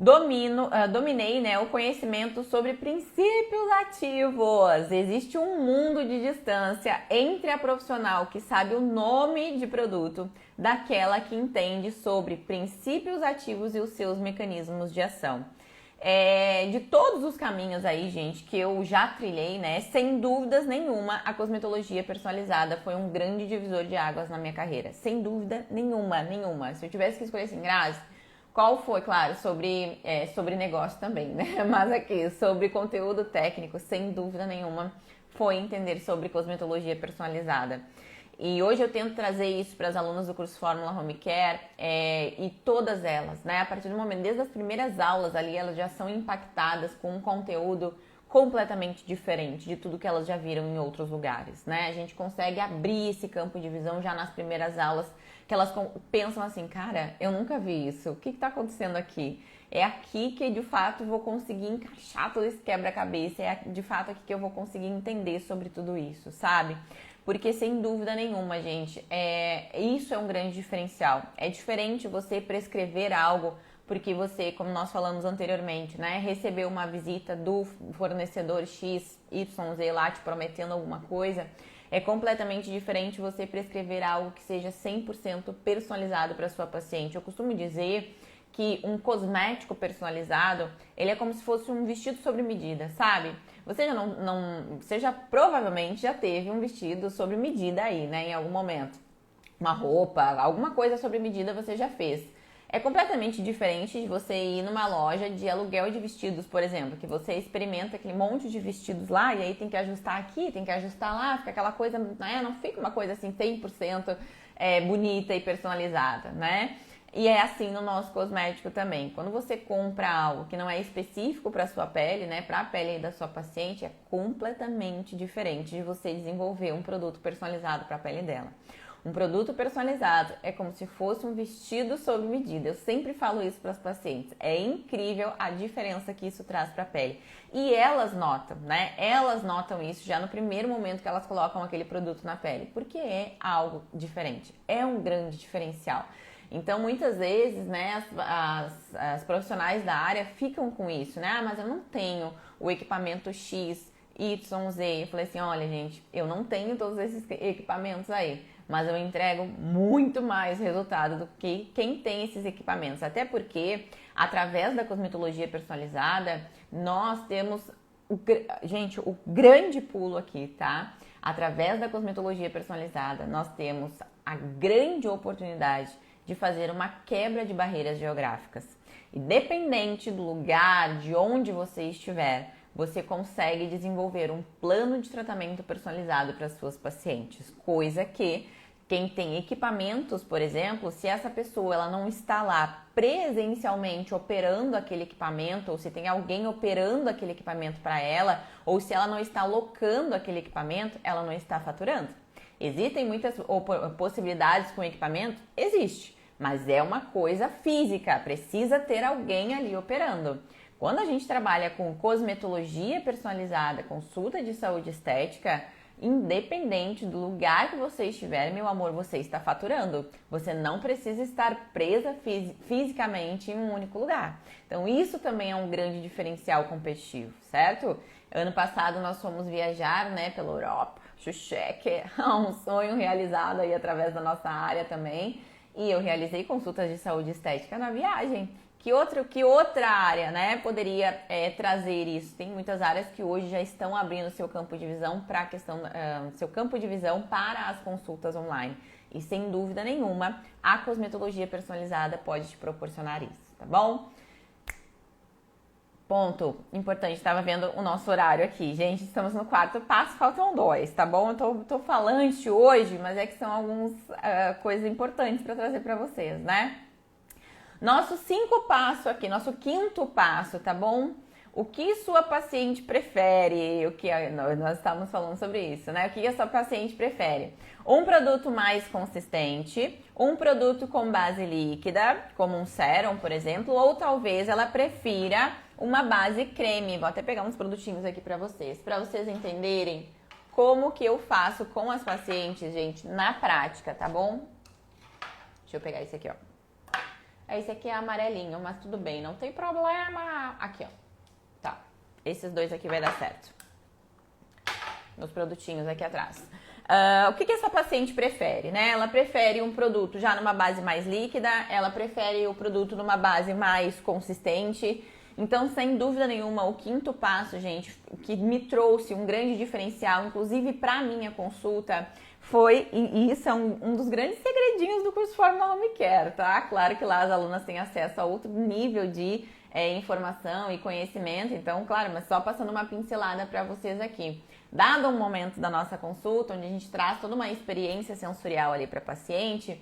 Dominei, né, o conhecimento sobre princípios ativos. Existe um mundo de distância entre a profissional que sabe o nome de produto daquela que entende sobre princípios ativos e os seus mecanismos de ação. De todos os caminhos aí, gente, que eu já trilhei, né, sem dúvidas nenhuma, a cosmetologia personalizada foi um grande divisor de águas na minha carreira. Sem dúvida nenhuma. Se eu tivesse que escolher assim, Grazi, qual foi, claro, sobre negócio também, né? Mas aqui, sobre conteúdo técnico, sem dúvida nenhuma, foi entender sobre cosmetologia personalizada. E hoje eu tento trazer isso para as alunas do curso Fórmula Home Care e todas elas, né? A partir do momento, desde as primeiras aulas ali, elas já são impactadas com um conteúdo completamente diferente de tudo que elas já viram em outros lugares, né? A gente consegue abrir esse campo de visão já nas primeiras aulas, que elas pensam assim, cara, eu nunca vi isso, o que está acontecendo aqui? É aqui que de fato vou conseguir encaixar todo esse quebra-cabeça, é de fato aqui que eu vou conseguir entender sobre tudo isso, sabe? Porque sem dúvida nenhuma, gente, isso é um grande diferencial. É diferente você prescrever algo porque você, como nós falamos anteriormente, né, recebeu uma visita do fornecedor X, Y, Z lá te prometendo alguma coisa. É completamente diferente você prescrever algo que seja 100% personalizado para sua paciente. Eu costumo dizer que um cosmético personalizado, ele é como se fosse um vestido sobre medida, sabe? Você você já provavelmente já teve um vestido sobre medida aí, né, em algum momento. Uma roupa, alguma coisa sobre medida você já fez. É completamente diferente de você ir numa loja de aluguel de vestidos, por exemplo, que você experimenta aquele monte de vestidos lá e aí tem que ajustar aqui, tem que ajustar lá, fica aquela coisa, né? Não fica uma coisa assim 100% bonita e personalizada, né? E é assim no nosso cosmético também. Quando você compra algo que não é específico para a sua pele, né, para a pele da sua paciente, é completamente diferente de você desenvolver um produto personalizado para a pele dela. Um produto personalizado é como se fosse um vestido sob medida. Eu sempre falo isso para as pacientes. É incrível a diferença que isso traz para a pele. E elas notam, né? Elas notam isso já no primeiro momento que elas colocam aquele produto na pele, porque é algo diferente. É um grande diferencial. Então, muitas vezes, né, as profissionais da área ficam com isso, né? Ah, mas eu não tenho o equipamento X, Y, Z. Eu falei assim, olha, gente, eu não tenho todos esses equipamentos aí, mas eu entrego muito mais resultado do que quem tem esses equipamentos. Até porque, através da cosmetologia personalizada, nós temos, gente, o grande pulo aqui, tá? Através da cosmetologia personalizada, nós temos a grande oportunidade de fazer uma quebra de barreiras geográficas. Independente do lugar, de onde você estiver, você consegue desenvolver um plano de tratamento personalizado para as suas pacientes, coisa que Quem tem equipamentos, por exemplo, se essa pessoa ela não está lá presencialmente operando aquele equipamento, ou se tem alguém operando aquele equipamento para ela, ou se ela não está locando aquele equipamento, ela não está faturando. Existem muitas possibilidades com equipamento? Existe, mas é uma coisa física, precisa ter alguém ali operando. Quando a gente trabalha com cosmetologia personalizada, consulta de saúde estética, independente do lugar que você estiver, meu amor, você está faturando. Você não precisa estar presa fisicamente em um único lugar. Então, isso também é um grande diferencial competitivo, certo? Ano passado nós fomos viajar, né, pela Europa. Xuxeque, um sonho realizado aí através da nossa área também. E eu realizei consultas de saúde estética na viagem. Que outra área, né, poderia trazer isso? Tem muitas áreas que hoje já estão abrindo seu campo de visão para a questão, seu campo de visão para as consultas online. E sem dúvida nenhuma, a cosmetologia personalizada pode te proporcionar isso, tá bom? Ponto importante, estava vendo o nosso horário aqui. Gente, estamos no 4º passo, faltam 2, tá bom? Eu tô falante hoje, mas é que são algumas coisas importantes para trazer para vocês, né? Nosso 5º passo aqui, nosso 5º passo, tá bom? O que sua paciente prefere? Nós estamos falando sobre isso, né? O que a sua paciente prefere? Um produto mais consistente, um produto com base líquida, como um sérum, por exemplo, ou talvez ela prefira uma base creme. Vou até pegar uns produtinhos aqui para vocês entenderem como que eu faço com as pacientes, gente, na prática, tá bom? Deixa eu pegar esse aqui, ó. Esse aqui é amarelinho, mas tudo bem, não tem problema. Aqui, ó. Tá. Esses dois aqui vai dar certo. Meus produtinhos aqui atrás. O que essa paciente prefere, né? Ela prefere um produto já numa base mais líquida, ela prefere o produto numa base mais consistente. Então, sem dúvida nenhuma, o 5º passo, gente, que me trouxe um grande diferencial, inclusive para minha consulta, foi, e isso é um dos grandes segredinhos do curso Fórmula Home Care, tá? Claro que lá as alunas têm acesso a outro nível de informação e conhecimento, então, claro, mas só passando uma pincelada para vocês aqui. Dado um momento da nossa consulta, onde a gente traz toda uma experiência sensorial ali para paciente,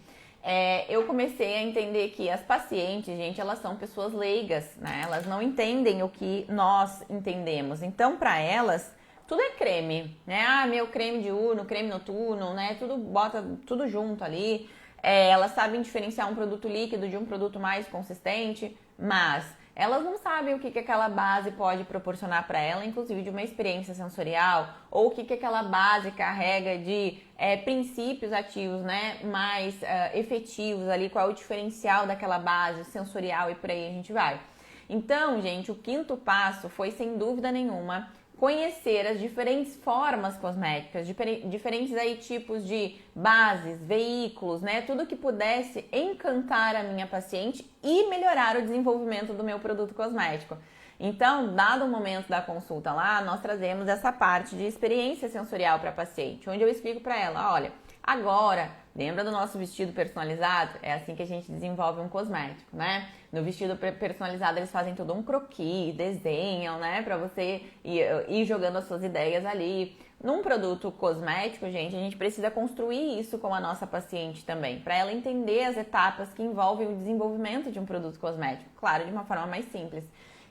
eu comecei a entender que as pacientes, gente, elas são pessoas leigas, né? Elas não entendem o que nós entendemos. Então, para elas, tudo é creme, né? Ah, meu creme diurno, creme noturno, né? Tudo bota tudo junto ali. Elas sabem diferenciar um produto líquido de um produto mais consistente, mas elas não sabem o que aquela base pode proporcionar para ela, inclusive de uma experiência sensorial, ou o que aquela base carrega de princípios ativos, né, mais efetivos ali, qual é o diferencial daquela base sensorial e por aí a gente vai. Então, gente, o 5º passo foi, sem dúvida nenhuma, conhecer as diferentes formas cosméticas, diferentes aí tipos de bases, veículos, né? Tudo que pudesse encantar a minha paciente e melhorar o desenvolvimento do meu produto cosmético. Então, dado o momento da consulta lá, nós trazemos essa parte de experiência sensorial para a paciente, onde eu explico para ela, olha, agora, lembra do nosso vestido personalizado? É assim que a gente desenvolve um cosmético, né? No vestido personalizado eles fazem todo um croquis, desenham, né? Pra você ir jogando as suas ideias ali. Num produto cosmético, gente, a gente precisa construir isso com a nossa paciente também, para ela entender as etapas que envolvem o desenvolvimento de um produto cosmético, claro, de uma forma mais simples.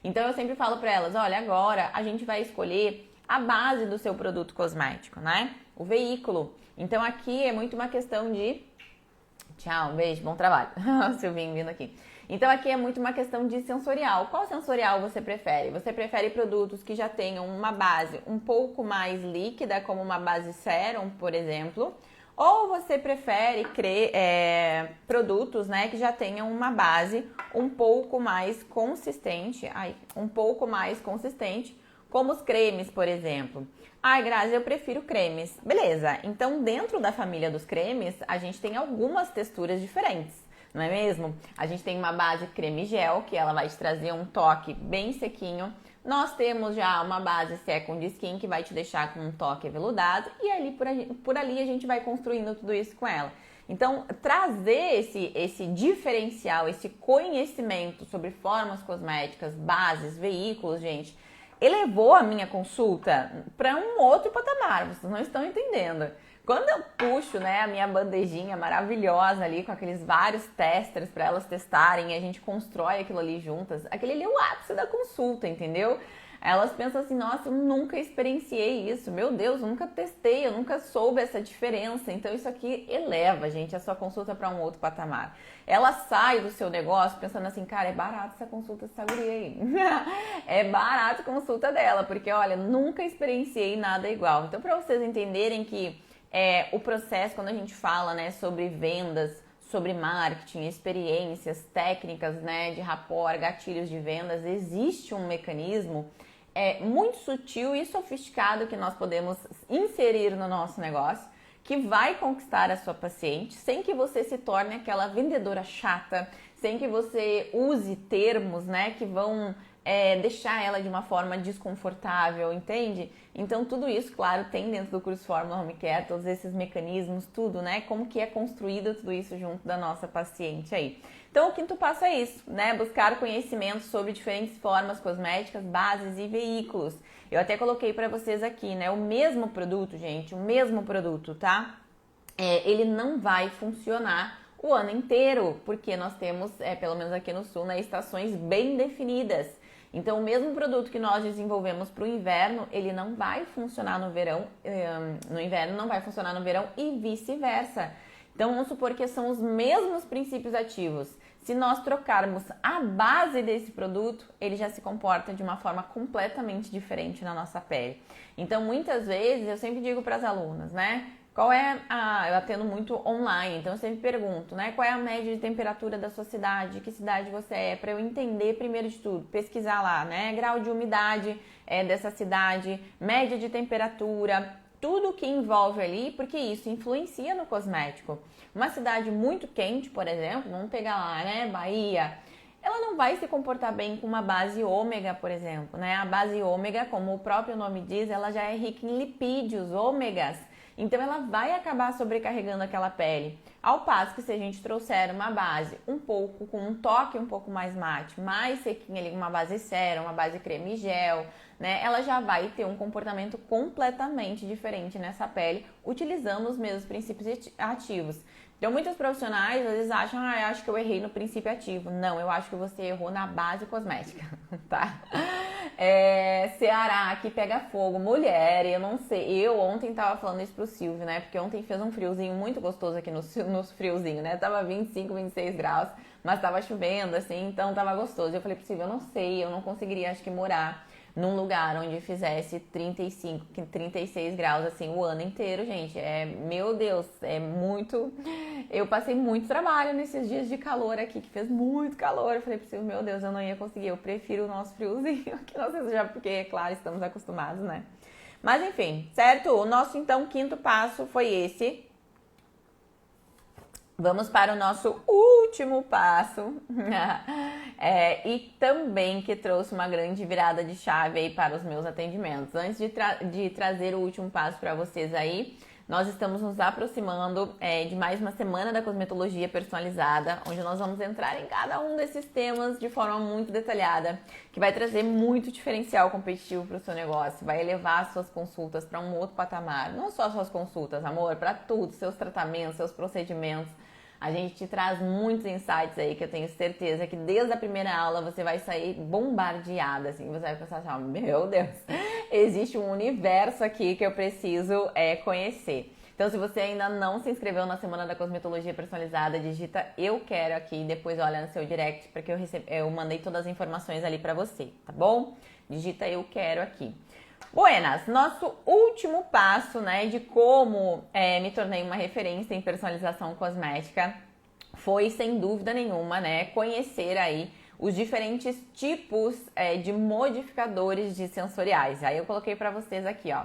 Então eu sempre falo para elas, olha, agora a gente vai escolher a base do seu produto cosmético, né? O veículo. Então aqui é muito uma questão de... Tchau, um beijo, bom trabalho. O Silvinho vindo aqui. Então aqui é muito uma questão de sensorial. Qual sensorial você prefere? Você prefere produtos que já tenham uma base um pouco mais líquida, como uma base sérum, por exemplo? Ou você prefere produtos, né, que já tenham uma base um pouco mais consistente, como os cremes, por exemplo. Ai, Grazi, eu prefiro cremes. Beleza, então dentro da família dos cremes, a gente tem algumas texturas diferentes, não é mesmo? A gente tem uma base creme gel, que ela vai te trazer um toque bem sequinho. Nós temos já uma base Second Skin, que vai te deixar com um toque aveludado. E ali por ali a gente vai construindo tudo isso com ela. Então, trazer esse diferencial, esse conhecimento sobre formas cosméticas, bases, veículos, gente, elevou a minha consulta para um outro patamar, vocês não estão entendendo. Quando eu puxo, né, a minha bandejinha maravilhosa ali com aqueles vários testers para elas testarem e a gente constrói aquilo ali juntas, aquele ali é o ápice da consulta, entendeu? Elas pensam assim, nossa, eu nunca experienciei isso, meu Deus, eu nunca testei, eu nunca soube essa diferença. Então isso aqui eleva, gente, a sua consulta para um outro patamar. Ela sai do seu negócio pensando assim, cara, é barato essa consulta dessa guria aí. É barato a consulta dela, porque olha, nunca experienciei nada igual. Então para vocês entenderem que o processo, quando a gente fala, né, sobre vendas, sobre marketing, experiências, técnicas, né, de rapport, gatilhos de vendas, existe um mecanismo muito sutil e sofisticado que nós podemos inserir no nosso negócio, que vai conquistar a sua paciente sem que você se torne aquela vendedora chata, sem que você use termos, né, que vão deixar ela de uma forma desconfortável, entende? Então tudo isso, claro, tem dentro do curso Fórmula Home Care, todos esses mecanismos, tudo, né? Como que é construído tudo isso junto da nossa paciente aí. Então o quinto passo é isso, né? Buscar conhecimento sobre diferentes formas cosméticas, bases e veículos. Eu até coloquei para vocês aqui, né? O mesmo produto, gente, o mesmo produto, tá? Ele não vai funcionar o ano inteiro, porque nós temos, pelo menos aqui no sul, né, estações bem definidas. Então, o mesmo produto que nós desenvolvemos para o inverno, ele não vai funcionar no verão, no inverno não vai funcionar no verão e vice-versa. Então, vamos supor que são os mesmos princípios ativos. Se nós trocarmos a base desse produto, ele já se comporta de uma forma completamente diferente na nossa pele. Então, muitas vezes, eu sempre digo para as alunas, né? Eu atendo muito online, então eu sempre pergunto, né? Qual é a média de temperatura da sua cidade? Que cidade você é? Para eu entender primeiro de tudo, pesquisar lá, né? Grau de umidade dessa cidade, média de temperatura, tudo que envolve ali, porque isso influencia no cosmético. Uma cidade muito quente, por exemplo, vamos pegar lá, né? Bahia, ela não vai se comportar bem com uma base ômega, por exemplo, né? A base ômega, como o próprio nome diz, ela já é rica em lipídios, ômegas. Então ela vai acabar sobrecarregando aquela pele. Ao passo que se a gente trouxer uma base com um toque um pouco mais mate, mais sequinha ali, uma base sérum, uma base creme gel, né? Ela já vai ter um comportamento completamente diferente nessa pele, utilizando os mesmos princípios ativos. Então, muitos profissionais às vezes acham, eu acho que eu errei no princípio ativo. Não, eu acho que você errou na base cosmética, tá? Ceará, que pega fogo. Mulher, eu não sei. Eu ontem tava falando isso pro Silvio, né? Porque ontem fez um friozinho muito gostoso aqui no friozinho, né? Tava 25, 26 graus, mas tava chovendo, assim, então tava gostoso. Eu falei pro Silvio, eu não sei, eu não conseguiria, acho que, morar num lugar onde fizesse 35, 36 graus, assim, o ano inteiro, gente. Meu Deus, é muito... Eu passei muito trabalho nesses dias de calor aqui, que fez muito calor. Eu falei, meu Deus, eu não ia conseguir. Eu prefiro o nosso friozinho aqui, não sei já porque, é claro, estamos acostumados, né? Mas, enfim, certo? O nosso, então, quinto passo foi esse. Vamos para o nosso último passo, e também que trouxe uma grande virada de chave aí para os meus atendimentos. Antes de trazer o último passo para vocês aí, nós estamos nos aproximando de mais uma semana da cosmetologia personalizada, onde nós vamos entrar em cada um desses temas de forma muito detalhada, que vai trazer muito diferencial competitivo para o seu negócio, vai elevar as suas consultas para um outro patamar. Não só as suas consultas, amor, para tudo, seus tratamentos, seus procedimentos. A gente te traz muitos insights aí que eu tenho certeza que desde a primeira aula você vai sair bombardeada, assim, você vai pensar assim, meu Deus, existe um universo aqui que eu preciso conhecer. Então, se você ainda não se inscreveu na Semana da Cosmetologia Personalizada, digita Eu Quero aqui e depois olha no seu direct, porque eu mandei todas as informações ali pra você, tá bom? Digita Eu Quero aqui. Buenas, nosso último passo, né, de como me tornei uma referência em personalização cosmética foi, sem dúvida nenhuma, né, conhecer aí os diferentes tipos de modificadores de sensoriais. Aí eu coloquei pra vocês aqui, ó.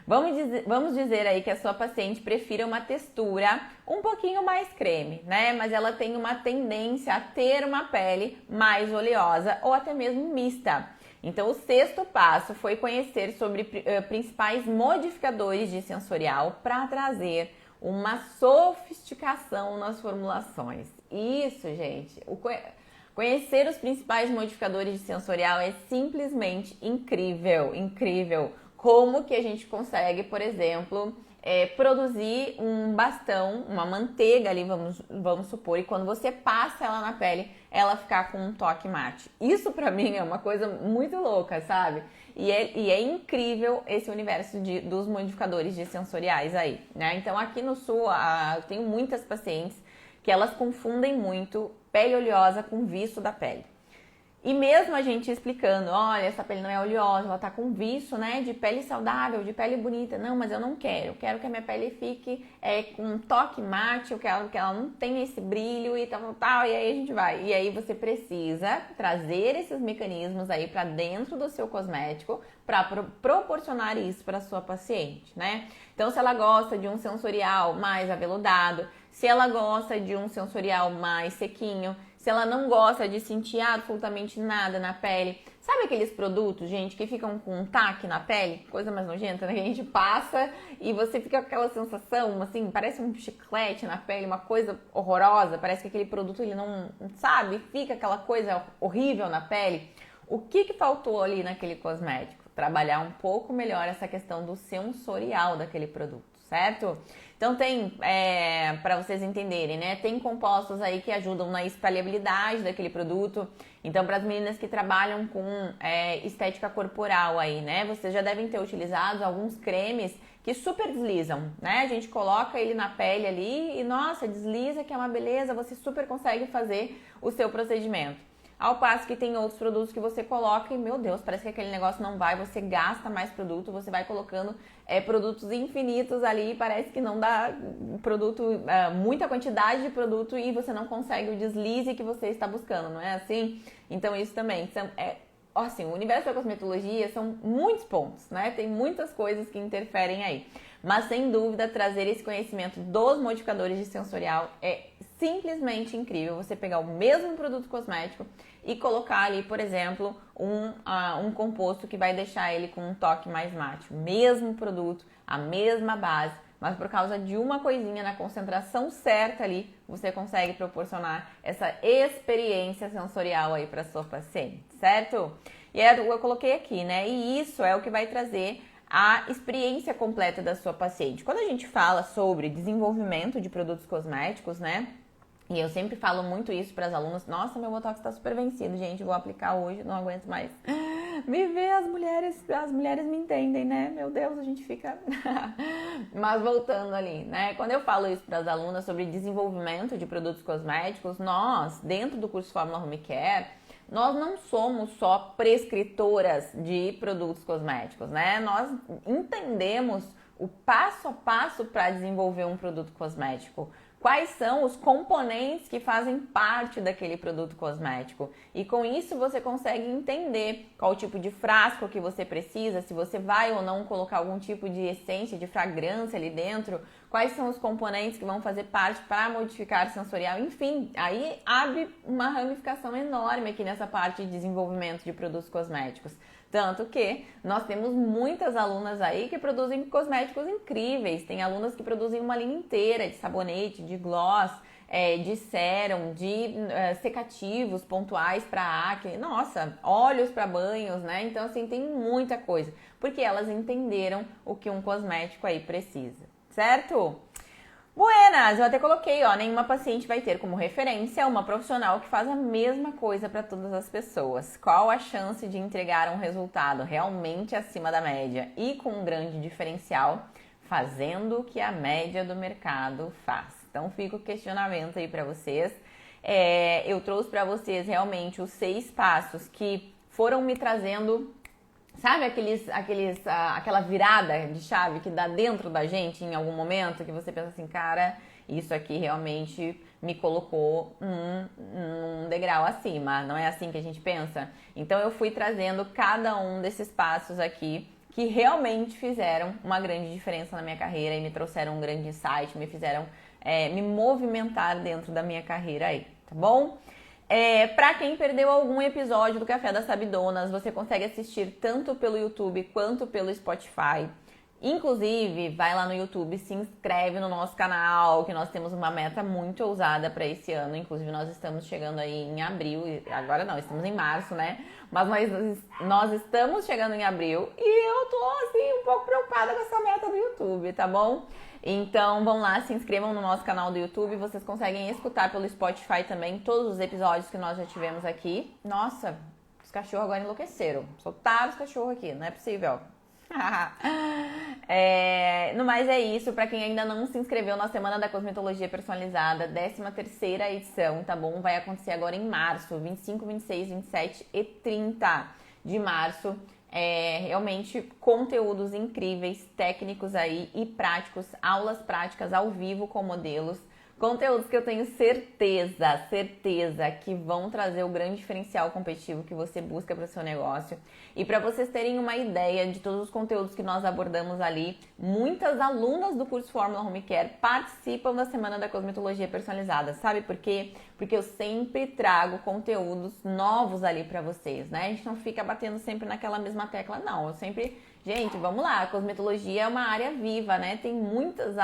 Vamos dizer aí que a sua paciente prefira uma textura um pouquinho mais creme, né? Mas ela tem uma tendência a ter uma pele mais oleosa ou até mesmo mista. Então, o sexto passo foi conhecer sobre principais modificadores de sensorial para trazer uma sofisticação nas formulações. Isso, gente, conhecer os principais modificadores de sensorial é simplesmente incrível, incrível. Como que a gente consegue, por exemplo, produzir um bastão, uma manteiga ali, vamos supor, e quando você passa ela na pele, ela ficar com um toque mate. Isso pra mim é uma coisa muito louca, sabe? E é incrível esse universo dos modificadores de sensoriais aí, né? Então aqui no Sul, eu tenho muitas pacientes que elas confundem muito pele oleosa com viço da pele. E mesmo a gente explicando, olha, essa pele não é oleosa, ela tá com viço, né, de pele saudável, de pele bonita. Não, mas eu não quero. Eu quero que a minha pele fique com um toque mate, eu quero que ela não tenha esse brilho e tal, e aí a gente vai. E aí você precisa trazer esses mecanismos aí para dentro do seu cosmético para proporcionar isso para sua paciente, né? Então, se ela gosta de um sensorial mais aveludado, se ela gosta de um sensorial mais sequinho, se ela não gosta de sentir absolutamente nada na pele. Sabe aqueles produtos, gente, que ficam com um taque na pele? Coisa mais nojenta, né? Que a gente passa e você fica com aquela sensação, assim, parece um chiclete na pele, uma coisa horrorosa. Parece que aquele produto, ele não, sabe? Fica aquela coisa horrível na pele. O que faltou ali naquele cosmético? Trabalhar um pouco melhor essa questão do sensorial daquele produto, certo? Então tem, para vocês entenderem, né? Tem compostos aí que ajudam na espalhabilidade daquele produto. Então, para as meninas que trabalham com estética corporal aí, né? Vocês já devem ter utilizado alguns cremes que super deslizam, né? A gente coloca ele na pele ali e, nossa, desliza, que é uma beleza, você super consegue fazer o seu procedimento. Ao passo que tem outros produtos que você coloca e, meu Deus, parece que aquele negócio não vai, você gasta mais produto, você vai colocando produtos infinitos ali, parece que não dá produto, muita quantidade de produto e você não consegue o deslize que você está buscando, não é assim? Então isso também, assim, o universo da cosmetologia são muitos pontos, né? Tem muitas coisas que interferem aí. Mas, sem dúvida, trazer esse conhecimento dos modificadores de sensorial é simplesmente incrível. Você pegar o mesmo produto cosmético e colocar ali, por exemplo, um composto que vai deixar ele com um toque mais mate. O mesmo produto, a mesma base, mas por causa de uma coisinha na concentração certa ali, você consegue proporcionar essa experiência sensorial aí para sua paciente, certo? E eu coloquei aqui, né? E isso é o que vai trazer a experiência completa da sua paciente. Quando a gente fala sobre desenvolvimento de produtos cosméticos, né? E eu sempre falo muito isso para as alunas. Nossa, meu botox está super vencido, gente. Vou aplicar hoje, não aguento mais. Me vê, as mulheres me entendem, né? Meu Deus, a gente fica... Mas voltando ali, né? Quando eu falo isso para as alunas sobre desenvolvimento de produtos cosméticos, nós, dentro do curso Fórmula Home Care, nós não somos só prescritoras de produtos cosméticos, né? Nós entendemos o passo a passo para desenvolver um produto cosmético. Quais são os componentes que fazem parte daquele produto cosmético. E com isso você consegue entender qual tipo de frasco que você precisa, se você vai ou não colocar algum tipo de essência, de fragrância ali dentro, quais são os componentes que vão fazer parte para modificar sensorial, enfim, aí abre uma ramificação enorme aqui nessa parte de desenvolvimento de produtos cosméticos. Tanto que nós temos muitas alunas aí que produzem cosméticos incríveis. Tem alunas que produzem uma linha inteira de sabonete, de gloss, de sérum, de secativos pontuais para acne. Nossa, óleos para banhos, né? Então, assim, tem muita coisa. Porque elas entenderam o que um cosmético aí precisa, certo? Buenas, eu até coloquei, ó, nenhuma paciente vai ter como referência uma profissional que faz a mesma coisa para todas as pessoas. Qual a chance de entregar um resultado realmente acima da média e com um grande diferencial, fazendo o que a média do mercado faz? Então fica o questionamento aí para vocês. Eu trouxe para vocês realmente os 6 passos que foram me trazendo... Sabe aquela virada de chave que dá dentro da gente em algum momento, que você pensa assim, cara, isso aqui realmente me colocou um degrau acima, não é assim que a gente pensa? Então eu fui trazendo cada um desses passos aqui que realmente fizeram uma grande diferença na minha carreira e me trouxeram um grande insight, me fizeram me movimentar dentro da minha carreira aí, tá bom? Para quem perdeu algum episódio do Café das Sabidonas, você consegue assistir tanto pelo YouTube quanto pelo Spotify. Inclusive, vai lá no YouTube, se inscreve no nosso canal, que nós temos uma meta muito ousada para esse ano. Inclusive, nós estamos chegando aí em abril, agora não, estamos em março, né? Mas nós estamos chegando em abril e eu tô, assim, um pouco preocupada com essa meta do YouTube, tá bom? Então, vão lá, se inscrevam no nosso canal do YouTube. Vocês conseguem escutar pelo Spotify também todos os episódios que nós já tivemos aqui. Nossa, os cachorros agora enlouqueceram. Soltaram os cachorros aqui, não é possível. No mais é isso, pra quem ainda não se inscreveu na Semana da Cosmetologia Personalizada, 13ª edição, tá bom? Vai acontecer agora em março, 25, 26, 27 e 30 de março. Realmente conteúdos incríveis, técnicos aí e práticos, aulas práticas ao vivo com modelos. Conteúdos que eu tenho certeza que vão trazer o grande diferencial competitivo que você busca para o seu negócio. E para vocês terem uma ideia de todos os conteúdos que nós abordamos ali, muitas alunas do curso Fórmula Home Care participam da Semana da Cosmetologia Personalizada. Sabe por quê? Porque eu sempre trago conteúdos novos ali para vocês, né? A gente não fica batendo sempre naquela mesma tecla, não. Eu sempre... Gente, vamos lá, a cosmetologia é uma área viva, né? Tem muitos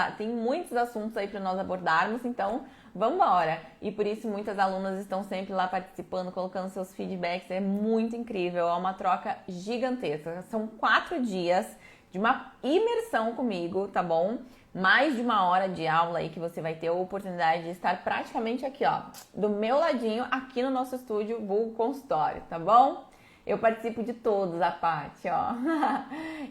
assuntos aí para nós abordarmos, então vamos embora. E por isso muitas alunas estão sempre lá participando, colocando seus feedbacks, é muito incrível, é uma troca gigantesca. São 4 dias de uma imersão comigo, tá bom? Mais de 1 hora de aula aí que você vai ter a oportunidade de estar praticamente aqui, ó, do meu ladinho, aqui no nosso estúdio, vulgo consultório, tá bom? Eu participo de todos, a Paty, ó.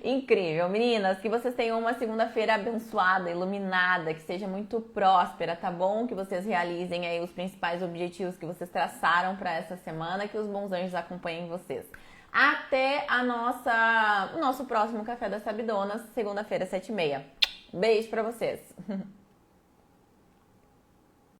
Incrível, meninas, que vocês tenham uma segunda-feira abençoada, iluminada, que seja muito próspera, tá bom? Que vocês realizem aí os principais objetivos que vocês traçaram para essa semana, que os bons anjos acompanhem vocês. Até o nosso próximo Café das Sabidonas, segunda-feira, 7h30. Beijo pra vocês!